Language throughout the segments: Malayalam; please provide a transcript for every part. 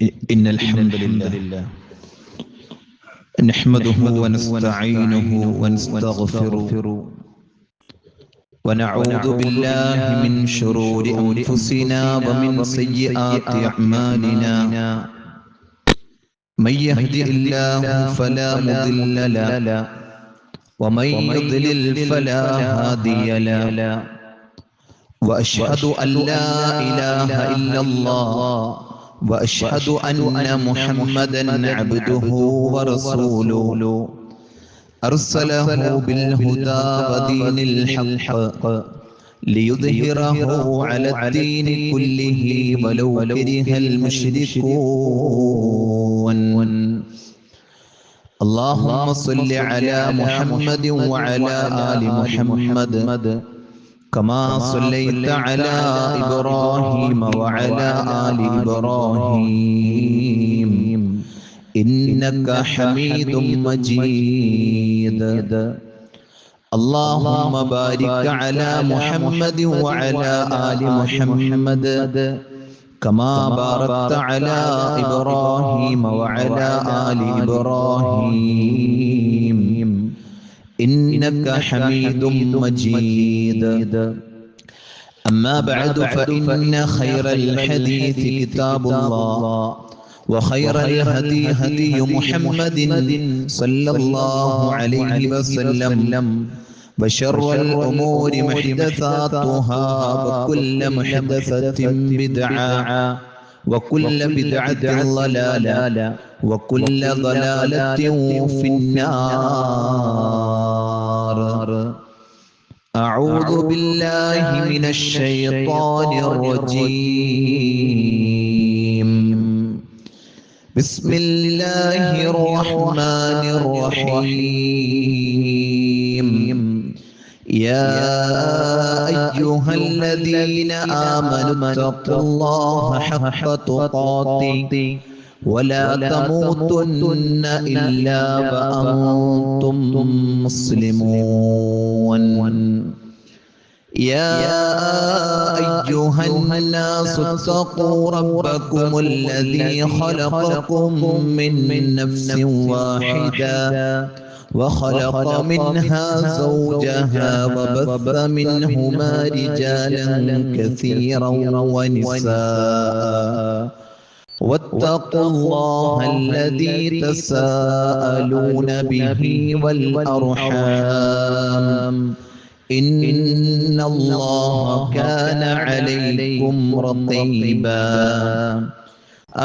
إن الحمد لله نحمده ونستعينه ونستغفره ونعوذ بالله من شرور أنفسنا ومن سيئات أعمالنا من يهدي الله فلا مضل له ومن يضلل فلا هادي له وأشهد أن لا إله إلا الله وأشهد أن محمدًا عبده ورسوله أرسله بالهدى ودين الحق ليظهره على الدين كله ولو كره المشركون. اللهم صل على محمد وعلى آل محمد كما صليت على إبراهيم وعلى آل إبراهيم إنك حميد مجيد. اللهم بارك على محمد وعلى آل محمد كما باركت على إبراهيم وعلى آل إبراهيم إنك حميد مجيد. أما بعد فإن خير الحديث كتاب الله وخير الهدي هدي محمد صلى الله عليه وسلم وشر الأمور محدثاتها وكل محدثة بدعة وكل بدعة ضلالة وكل ضلالة في النار. أعوذ بالله من الشيطان الرجيم. بسم الله الرحمن الرحيم. يا أيها الذين آمنوا اتقوا الله حق تقاته ولا تموتن إلا وأنتم مسلمون. يا أيها الناس اتقوا ربكم الذي خلقكم من نفس واحدة وخلق منها زوجها وبث منهما رجالا كثيرا ونساء واتقوا الله الذي تساءلون به والأرحام إن الله كان عليكم رقيبا.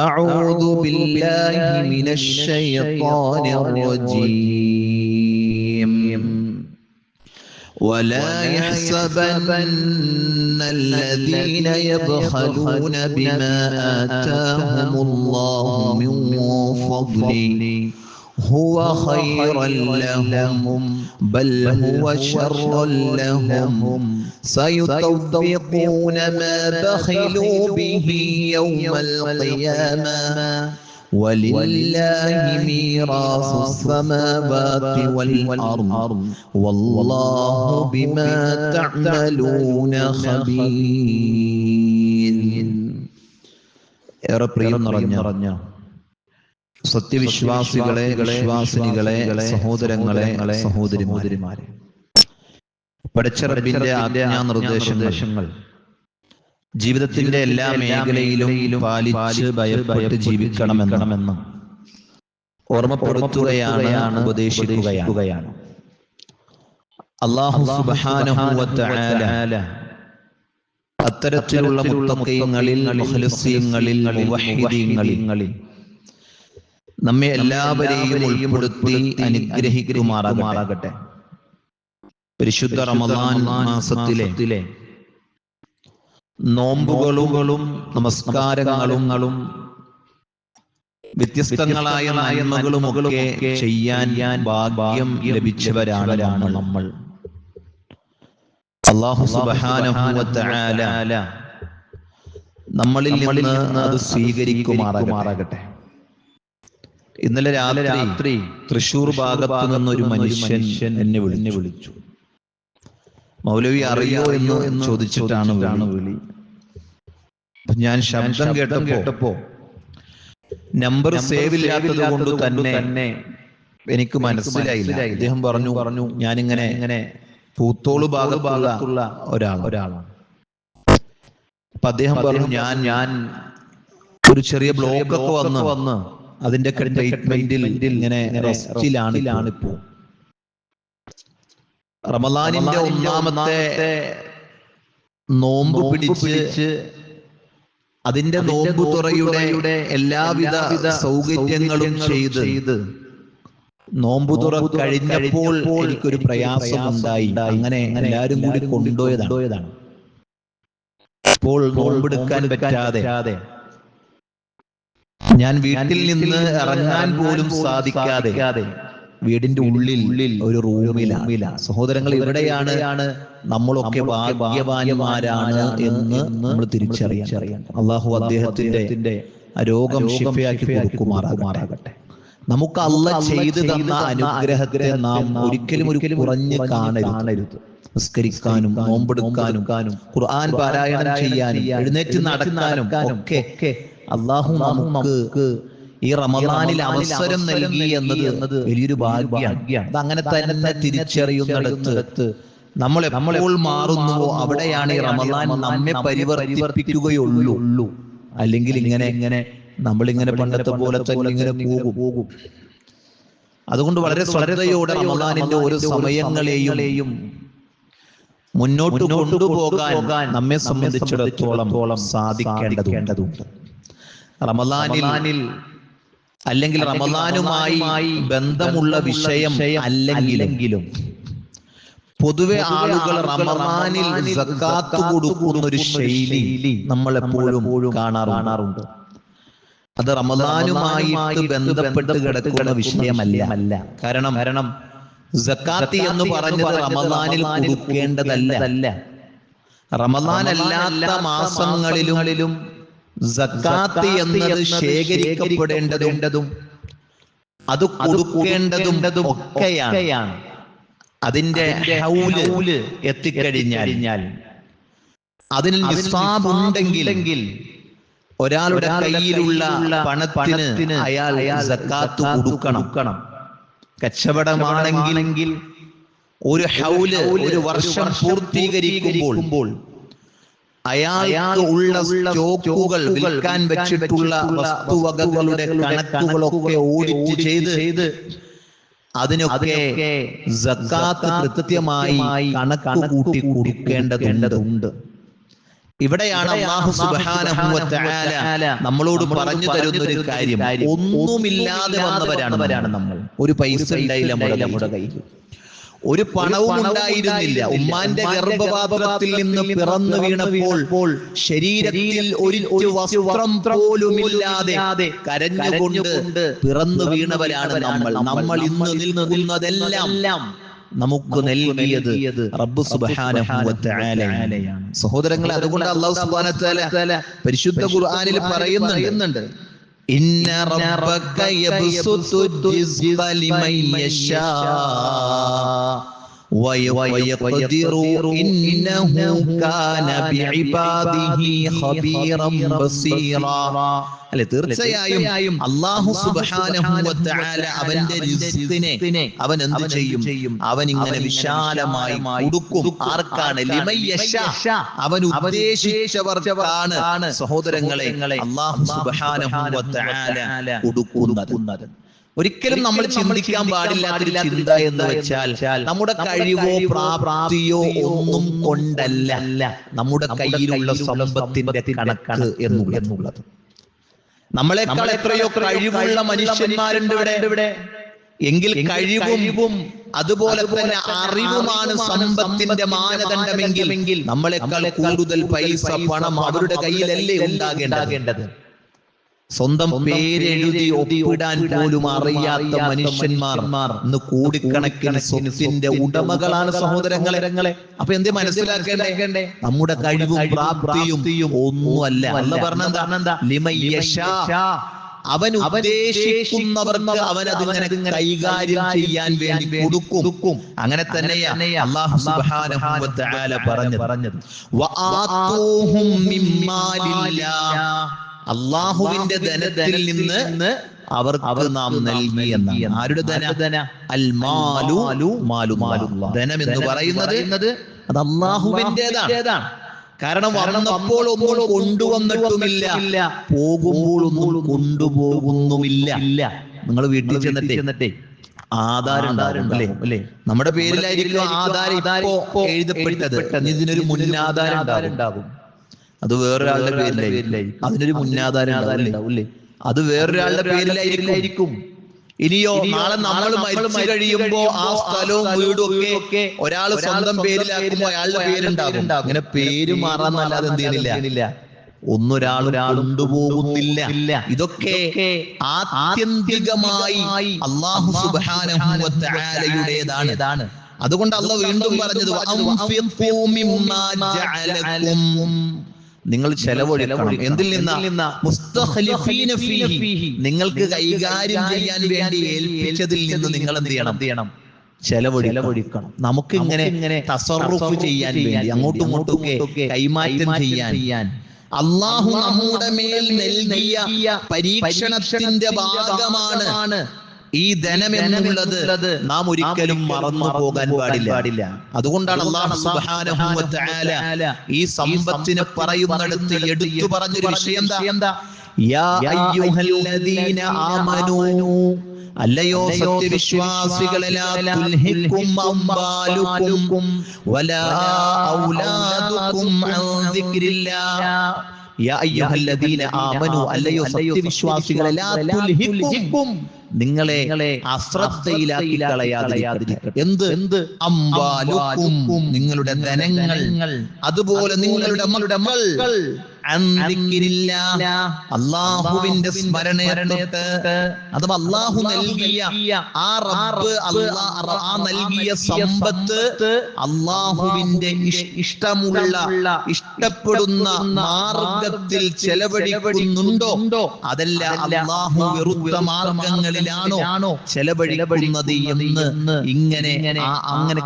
أعوذ بالله من الشيطان الرجيم. ولا يحسبن الذين يبخلون بما آتاهم الله من فضله هو خيرا لهم بل هو شر لهم سيطوقون ما بخلوا به يوم القيامة ولله ميراث السماوات والأرض والله بما تعملون خبير. ഏറെ പ്രിയം നിറഞ്ഞ സത്യവിശ്വാസികളെ, വിശ്വാസിനികളെ, സഹോദരങ്ങളെ, സഹോദരിമാരെ, പടച്ച റബ്ബിന്റെ ആജ്ഞാനിർദ്ദേശങ്ങൾ ജീവിതത്തിന്റെ എല്ലാ മേഖലയിലും പാലിച്ച് ഭയപ്പെട്ട് ജീവിക്കണമെന്ന് ഓർമ്മപ്പെടുത്തുകയാണ്, ഉപദേശിക്കുകയാണ്. അല്ലാഹു സുബ്ഹാനഹു വ തആല അത്തരത്തിലുള്ള മുത്തഖീങ്ങളിൽ, മുഖ്ലിസീങ്ങളിൽ, മുവഹ്ഹിദീങ്ങളിൽ നമ്മെ എല്ലാവരെയും ഉൾപ്പെടുത്തി അനുഗ്രഹിക്കുമാറാകട്ടെ. പരിശുദ്ധ റമദാൻ മാസത്തിലെ നോമ്പുകളും നമസ്കാരങ്ങളും വ്യത്യസ്തങ്ങളായ നന്മകളുമൊക്കെ ചെയ്യാൻ ഭാഗ്യം ലഭിച്ചവരാണ് നമ്മൾ. അല്ലാഹു സുബ്ഹാനഹു വ തആല നമ്മളിൽ നിന്ന് അത് സ്വീകരിക്കുമാറാകട്ടെ. ഇന്നലെ രാത്രി തൃശൂർ ഭാഗത്ത് നിന്നൊരു മനുഷ്യൻ എന്നെ വിളിച്ചു. മൗലവി അറിയോ എന്ന് ചോദിച്ചിട്ടാണ് വിളി. ഞാൻ ശബ്ദം കേട്ടപ്പോ നമ്പർ സേവ് ഇല്ലാത്തത് കൊണ്ട് തന്നെ എനിക്ക് മനസ്സിലായില്ല. അദ്ദേഹം പറഞ്ഞു ഞാനിങ്ങനെ പൂത്തോള് ഭാഗത്തുള്ള ഒരാളാണ്. അപ്പൊ അദ്ദേഹം പറഞ്ഞു ഞാൻ ഒരു ചെറിയ ബ്ലോക്ക് ഒക്കെ വന്ന് അതിന്റെ ട്രീറ്റ്മെന്റിൽ ഇങ്ങനെ റെസ്റ്റിലാണ് ഇപ്പോ. റമളാനിന്റെ ഒന്നാമത്തെ നോമ്പ് പിടിച്ച് അതിന്റെ നോമ്പ് തുറയുടെ എല്ലാവിധ സൗകര്യങ്ങളും ചെയ്ത് നോമ്പ് തുറ കഴിഞ്ഞപ്പോൾ എനിക്കൊരു പ്രയാസം ഉണ്ടായി. അങ്ങനെ എല്ലാരും കൂടി കൊണ്ടുപോയതാണ്. ഇപ്പോൾ നോമ്പെടുക്കാൻ പറ്റാതെ ഞാൻ വീട്ടിൽ നിന്ന് ഇറങ്ങാൻ പോലും സാധിക്കാതെ വീടിന്റെ ഉള്ളിൽ ഒരു റൂമിലാണ്. സഹോദരങ്ങൾ, ഇവിടെയാണ് നമ്മളൊക്കെ ഭാഗ്യവാന്മാരാണ് എന്ന് നമ്മൾ തിരിച്ചറിയാൻ. അള്ളാഹു അദ്ദേഹത്തിന്റെ രോഗം ശിഫയാക്കി കൊടുക്കുമാറാകട്ടെ. നമുക്ക് അല്ലാഹ് ചെയ്തു തന്ന അനുഗ്രഹത്തെ നാം ഒരിക്കലും കുറഞ്ഞ് കാണരുത്. നിസ്കരിക്കാനും നോമ്പെടുക്കാനും ഖുർആൻ പാരായണം ചെയ്യാനും എഴുന്നേറ്റ് നടക്കാനും ഒക്കെ അള്ളാഹു നമുക്ക് ഈ റമളാനിൽ അവസരം നൽകി എന്നത് വലിയൊരു ഭാഗ്യമാണ്. അത് അങ്ങനെ തന്നെ തിരിച്ചറിയുന്നിടത്ത് നമ്മൾ എപ്പോൾ മാറുന്നുവോ അവിടെയാണ് ഈ റമളാൻ നമ്മെ പരിവർത്തിപ്പിക്കുകയുള്ളൂ. അല്ലെങ്കിൽ ഇങ്ങനെ നമ്മളിങ്ങനെ പണ്ടത്തെ പോലെ തന്നെ ഇങ്ങനെ പോകും. അതുകൊണ്ട് വളരെ ശ്രദ്ധയോടെ റമളാനിന്റെ ഓരോ സമയങ്ങളെയും മുന്നോട്ട് കൊണ്ടുപോകാൻ നമ്മെ സംബന്ധിച്ചിടത്തോളം സാധിക്കേണ്ടതുണ്ട്. റമളാനിൽ അല്ലെങ്കിൽ റമളാനുമായി ബന്ധമുള്ള വിഷയം അല്ലെങ്കിലും പൊതുവെ ആളുകൾ റമളാനിൽ സക്കാത്ത് കൊടുക്കുന്ന ഒരു ശൈലി നമ്മൾ എപ്പോഴും കാണാറുണ്ട്. അത് റമളാനുമായിട്ട് ബന്ധപ്പെട്ട് കിടക്കുന്ന വിഷയമല്ല. കാരണം സക്കാത്ത് എന്ന് പറഞ്ഞത് റമളാനിൽ കൊടുക്കേണ്ടതല്ല. റമളാൻ അല്ലാത്ത മാസങ്ങളിലും സക്കാത്ത് എന്നത് ശേഖരിക്കപ്പെടേണ്ടതും അത് കൊടുക്കേണ്ടതും ഒക്കെയാണ്. അതിന്റെ ഹൗല് എത്തിക്കഴിഞ്ഞാൽ അതിന് നിസാബ് ഉണ്ടെങ്കിൽ ഒരാളുടെ കയ്യിലുള്ള പണത്തിന് അയാൾ സക്കാത്ത് കൊടുക്കണം. കച്ചവടമാണെങ്കിൽ ഒരു ഹൗല് ഒരു വർഷം പൂർത്തീകരിക്കുമ്പോൾ അയാൾക്ക് ഉള്ള സ്റ്റോക്കുകൾ വിൽക്കാൻ വെച്ചിട്ടുള്ള വസ്തുവകകളുടെ കണക്കുകളൊക്കെ ഓഡിറ്റ് ചെയ്ത് അതിനൊക്കെ സക്കാത്ത് കൃത്യമായി കണക്ക് കൂട്ടി കൊടുക്കേണ്ടതുണ്ട്. ഇവിടെയാണ് അല്ലാഹു സുബ്ഹാനഹു വ തആല നമ്മളോട് പറഞ്ഞു തരുന്ന ഒരു കാര്യം. ഒന്നുമില്ലാതെ വന്നവരാണ് നമ്മൾ. ഒരു പൈസ ഉണ്ടായില്ല നമ്മുടെ കയ്യിൽ, ഒരു പണവും ഉണ്ടായിരുന്നില്ല. ഉമ്മാന്റെ ഗർഭപാത്രത്തിൽ നിന്ന് പിറന്നു വീണപ്പോൾ ശരീരത്തിൽ ഒരു വസ്ത്രം പോലുമില്ലാതെ കരഞ്ഞുകൊണ്ട് പിറന്നു വീണവരാണ് നമ്മൾ. ഇന്ന് നിൽക്കുന്നതെല്ലാം നമുക്ക് നൽകിയത് റബ്ബ് സുബ്ഹാനഹു വ തആലയാണ്. സഹോദരങ്ങളെ, അതുകൊണ്ട് അല്ലാഹു സുബ്ഹാനഹു വ തആല പരിശുദ്ധ ഖുർആനിൽ പറയുന്നുണ്ട്, ഇന്ന റബ്ബക യബ്സുത്തു റിസ്ഖ ലിമൻ യശാ വയഖ്ദിറു ഇന്നഹു കാന ബിഇബാദിഹി ഖബീറൻ ബസീറാ. അല്ലെ, തീർച്ചയായും അല്ലാഹു സുബ്ഹാനഹു വ തആല അവന്റെ റിസ്ഖിനെ അവൻ എന്ത് ചെയ്യും? അവൻ ഇങ്ങനെ വിശാലമായി കൊടുക്കും. ആർക്കാണ്? ലിമൻ യശാ, അവൻ ഉദ്ദേശിച്ചവർക്കാണ് സഹോദരങ്ങളെ അല്ലാഹു സുബ്ഹാനഹു വ തആല കൊടുക്കുന്നത്. ഒരിക്കലും നമ്മൾ ചിന്തിക്കാൻ പാടില്ലാത്തൊരു ചിന്ത എന്ന് വെച്ചാൽ നമ്മുടെ കഴിവോ പ്രാപ്തിയോ ഒന്നും കൊണ്ടല്ല നമ്മുടെ കയ്യിലുള്ള സമ്പത്തിന്റെ കണക്ക് എന്നുള്ളത്. നമ്മളെക്കാൾ എത്രയോ കഴിവുള്ള മനുഷ്യന്മാരുണ്ട് ഇവിടെ. എങ്കിൽ കഴിവും അതുപോലെ തന്നെ അറിവുമാണ് സമ്പത്തിന്റെ മാനദണ്ഡമെങ്കിൽ നമ്മളെക്കാൾ കൂടുതൽ പൈസ, പണം അവരുടെ കയ്യിലല്ലേ ഉണ്ടാകേണ്ടത്. സ്വന്തം പേരെഴുതി ഒപ്പിടാൻ പോലും അറിയാത്ത മനുഷ്യന്മാർ ഇന്ന് കോടിക്കണക്കിന് സ്വത്തിന്റെ ഉടമകളാണ് സഹോദരങ്ങളെ. അപ്പൊ എന്തേ മനസ്സിലാക്കേണ്ടേ? നമ്മുടെ കഴിവും പ്രാപ്തിയും ഒന്നുമല്ല. അല്ലാഹു പറഞ്ഞെന്താ? ലിമൻ യശാ, അവൻ ഉദ്ദേശിക്കുന്നവർക്ക് അവൻ അതിങ്ങനെ കൈകാര്യം ചെയ്യാൻ വേണ്ടി കൊടുക്കും. അങ്ങനെ തന്നെയാണ് അല്ലാഹു സുബ്ഹാനഹു വ തആല പറഞ്ഞത്, വആതൂഹും മിമ്മാലില്ലാഹ്. അള്ളാഹുവിന്റെ ധനത്തിൽ നിന്ന് അവർക്ക് നാം നൽകി എന്നാണ്. ആരുടെ ധന? അൽ മാലു മാലുല്ലാഹ്. ധനം എന്ന് പറയുന്നത് അത് അള്ളാഹുവിൻ്റെതാണ്. കാരണം വന്നപ്പോൾ ഒന്നും കൊണ്ടുവന്നിട്ടുമില്ല, പോകുമ്പോൾ ഒന്നും കൊണ്ടുപോകുന്നുമില്ല. നിങ്ങൾ വീട്ടിൽ ചെന്നിട്ടേ ആധാരം അല്ലേ? നമ്മുടെ പേരിലായിരിക്കും ആധാരം ഇപ്പോ എഴുതപ്പെട്ടത്. ഇതിനൊരു മുന്നാധാരം ഉണ്ടാകും. അത് വേറൊരാളുടെ പേരിലായിരിക്കും. അതിനൊരു മുന്നാധാരം ഉണ്ടാവില്ലേ? അത് വേറൊരാളുടെ പേരിലായിരിക്കും. ഇനിയോ നാളെ നമ്മൾ മരിച്ചു കഴിയുമ്പോ ആ സ്ഥലവും വീടും ഒക്കെ ഒരാൾ സ്വന്തം പേരിലാക്കുമ്പോ അയാളുടെ പേരുണ്ടാകും. അങ്ങനെ പേര് മാറാന്നല്ലാതെ എന്ത് ചെയ്യുന്നില്ല, ഒന്നൊരാൾ കൊണ്ടുപോകുന്നില്ല. ഇതൊക്കെ ആത്യന്തികമായി അല്ലാഹു സുബ്ഹാനഹു വ തആലയുടേതാണ്. അതുകൊണ്ട് അല്ലാഹു വീണ്ടും പറഞ്ഞത് വഅൻഫിഖൂ മിമ്മാ ജഅലകും, നിങ്ങൾ ചെലവഴിക്കണം. എന്തിൽ നിന്നാ? മുസ്തഖ്ലിഫീന ഫീഹി, നിങ്ങൾക്ക് കൈകാര്യം ചെയ്യാൻ വേണ്ടി ഏൽപ്പിച്ചതിൽ നിന്ന് നിങ്ങൾ എന്ത് ചെയ്യണം? ചെലവഴിക്കണം. നമുക്ക് ഇങ്ങനെ തസറുഫ് ചെയ്യാൻ വേണ്ടി അങ്ങോട്ടും ഇങ്ങോട്ടും കൈമാറ്റം ചെയ്യാൻ അള്ളാഹു നമ്മുടെ മേൽ നൽകിയ പരീക്ഷണത്തിന്റെ ഭാഗമാണ് ഈ ധനം എന്നുള്ളത്. നാം ഒരിക്കലും മറന്നു പോകാൻ പാടില്ല. അതുകൊണ്ടാണ് അല്ലാഹു സുബ്ഹാനഹു വ തആല ഈ സമ്പത്തിനെ പറയുന്നിടത്ത് എടുത്തു പറഞ്ഞൊരു വിഷയം എന്താ? യാ അയ്യുഹല്ലദീന ആമനൂ, അല്ലയോ സത്യവിശ്വാസികളെ, ലാ തുൽഹിക്കും അംവാലുക്കും വലാ ഔലാദുക്കും അൻ ദിക്രില്ലാഹ്. യാ അയ്യുഹല്ലദീന ആമനൂ, അല്ലയോ സത്യവിശ്വാസികളെ, ലാ തുൽഹിക്കും, നിങ്ങളെ അശ്രദ്ധയിലാക്കി കളയാതിരിക്കട്ടെ. എന്ത്? അംവാലുക്കും, നിങ്ങളുടെ ധനങ്ങൾ, അതുപോലെ നിങ്ങളുടെ മക്കൾ, അല്ലാഹുവിന്റെ സ്മരണത്തെ, അഥവാ അല്ലാഹു നൽകിയ ആ റബ്ബ് ആ നൽകിയ സമ്പത്ത് അല്ലാഹുവിന്റെ ഇഷ്ടമുള്ള ഇഷ്ടപ്പെടുന്ന മാർഗത്തിൽ ചെലവഴിക്കുന്നുണ്ടോ, അതല്ല അല്ലാഹു വെറുത്ത മാർഗങ്ങളിലാണോ ചെലവഴിക്കുന്നത് എന്ന് ഇങ്ങനെ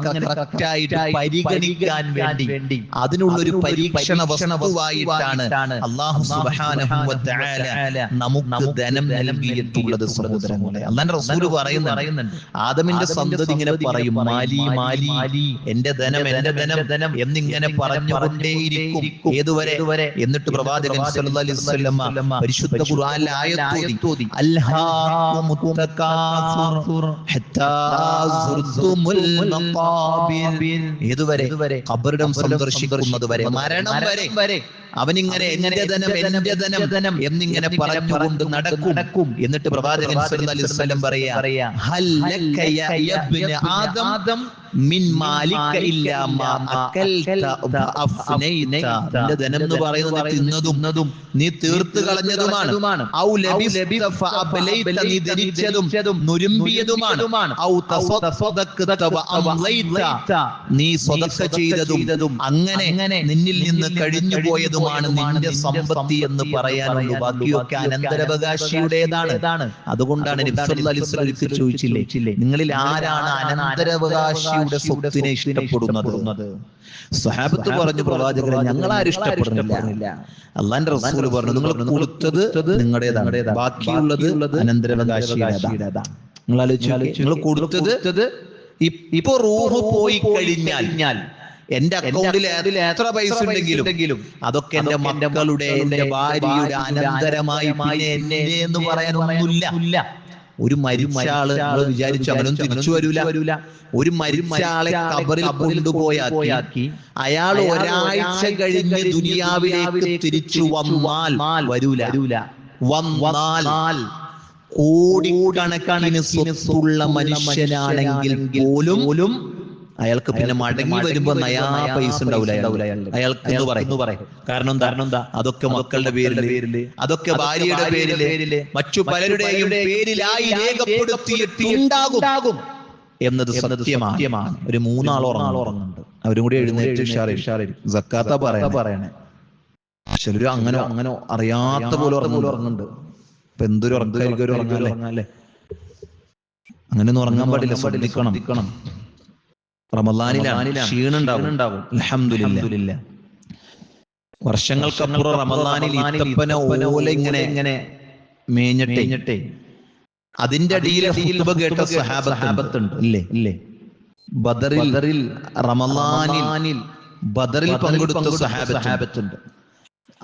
കറക്റ്റായിട്ട് പരിഗണിക്കാൻ വേണ്ടി അതിനുള്ളൊരു പരീക്ഷണ വസ്തുവായിട്ടാണ് അല്ലാഹു സുബ്ഹാനഹു വ തആല നമുക്ക് ധനം നൽകിയിട്ടുള്ളത്. സഹോദരങ്ങളെ, അല്ലാഹുവിന്റെ റസൂൽ പറയുന്നുണ്ട്, ആദമിന്റെ സന്തതി ഇങ്ങനെ പറയും, മാലി മാലി, എന്റെ ധനം എന്നിങ്ങനെ പറഞ്ഞുകൊണ്ടേയിരിക്കും. ഏതുവരെ? എന്നിട്ട് പ്രവാചകൻ സല്ലല്ലാഹു അലൈഹി വസല്ലം പരിശുദ്ധ ഖുർആനിലെ ആയത്തോതി, അൽഹാകുമുത് തകാസുർ ഹത്താ സുർതുമുൽ മഖാബിർ. ഏതുവരെ? ഖബറിടം സന്ദർശിക്കുന്നത് വരെ, മരണം വരെ അവനിങ്ങനെ എന്റെ ധനം എന്നിങ്ങനെ പറഞ്ഞുകൊണ്ട് നടക്കും. എന്നിട്ട് പ്രവാചകൻ സല്ലല്ലാഹു അലൈഹി വസല്ലം പറയാ, ഹൽ ലക യാ ഇബ്ന ആദം മിൻ മാലിക ഇല്ലാ മാ അകൽത വഅഫ്നൈത. നിന്റെ ധനം എന്ന് പറയുന്നത് തിന്നതും നീ തീർത്തു കളഞ്ഞതുമാണ്. ഔ ലബിസ്ത ഫഅബ്ലൈത, നീ ധരിച്ചതും നുരുമ്പിയതുമാണ്. ഔ തസദ്ദഖത വഅംലൈത, നീ സ്വതക്ക ചെയ്തതും അങ്ങനെ നിന്നിൽ നിന്ന് കഴിഞ്ഞു പോയതുമാണ് നിന്റെ സമ്പത്തി എന്ന് പറയാനുള്ളൂ. ബാക്കിയൊക്കെ അനന്തരാവകാശിയുടേതാണ്. അതുകൊണ്ടാണ് നബി സല്ലല്ലാഹു അലൈഹി വസല്ലം ചോദിച്ചില്ലേ, നിങ്ങളിൽ ആരാണ് അനന്തരാവകാശിയുടെ സ്വത്തിനെ ഇഷ്ടപ്പെടുന്നത്? സ്വഹാബത്ത് പറഞ്ഞു, പ്രവാചകരെ, ഞങ്ങൾ ആരും ഇഷ്ടപ്പെടുന്നില്ല. അല്ലാഹുവിന്റെ റസൂൽ പറഞ്ഞു, നിങ്ങൾ കൊടുത്തത് നിങ്ങളുടേതാണ്, ബാക്കിയുള്ളത് അനന്തരാവകാശിയുടേതാണ്. നിങ്ങൾ ആലോചിച്ചു, നിങ്ങൾ കൊടുത്തത് ഇപ്പൊ റൂഹ് പോയി കഴിഞ്ഞാൽ എന്റെ അക്കൗണ്ടിൽ എത്ര പൈസ ഉണ്ടെങ്കിലും അതൊക്കെ എന്റെ മക്കളുടെ, എന്റെ ഭാര്യയുടെ അനന്തരമായി, പിന്നെ എന്നെ എന്ന് പറയാനൊന്നുമില്ല. ഒരു മരിച്ച ആള് വിചാരിച്ചു അങ്ങനൊന്നും തിരിച്ചു വരൂല. ഒരു മരിച്ച ആളെ ഖബറിൽ കൊണ്ടുപോയാക്കി അയാൾ ഒരാഴ്ച കഴിഞ്ഞ് ദുനിയാവിലേക്ക് തിരിച്ചു വന്നാൽ വന്നാൽ കോടിക്കണക്കിന് സ്വത്തുള്ള മനുഷ്യനാണെങ്കിൽ പോലും അയാൾക്ക് പിന്നെ മടങ്ങി വരുമ്പോ നയാ പൈസ ഉണ്ടാവില്ല അയാൾക്ക് എന്ന് പറയും. കാരണം എന്താ? അതൊക്കെ മക്കളുടെ പേരില്, അതൊക്കെ ഭാര്യയുടെ പേരില്, മറ്റു പലരുടെയും പേരിലായി രേഖപ്പെടുത്തിയിട്ടുണ്ടാകും എന്നത് സത്യമാണ്. ഒരു 3 ആൾ ഉറങ്ങുന്നുണ്ട്, അവരും കൂടി എഴുന്നേറ്റ് സക്കാത്ത പറയണേ. ചിലര് അങ്ങനെ അറിയാത്ത പോലെ ഉറങ്ങുന്നുണ്ട്. ഇപ്പൊ എന്തൊരു ഉറങ്ങാല്ലേ? അങ്ങനെയൊന്നും ഉറങ്ങാൻ പാടില്ല, ശ്രദ്ധിക്കണം. റമളാനിലാണ്, ക്ഷീണുണ്ടാവും. അൽഹംദുലില്ലാഹ്. വർഷങ്ങൾക്കപ്പുറം റമദാനിൽ ഈത്തപ്പന ഓല ഇങ്ങനെ മേഞ്ഞിട്ടേ അതിന്റെ അടിയിൽ ഖുത്ബ കേട്ട സഹാബത്തുണ്ട് ഇല്ലേ? ബദറിൽ റമദാനിൽ ബദറിൽ പങ്കെടുത്ത സഹാബത്തുണ്ട്.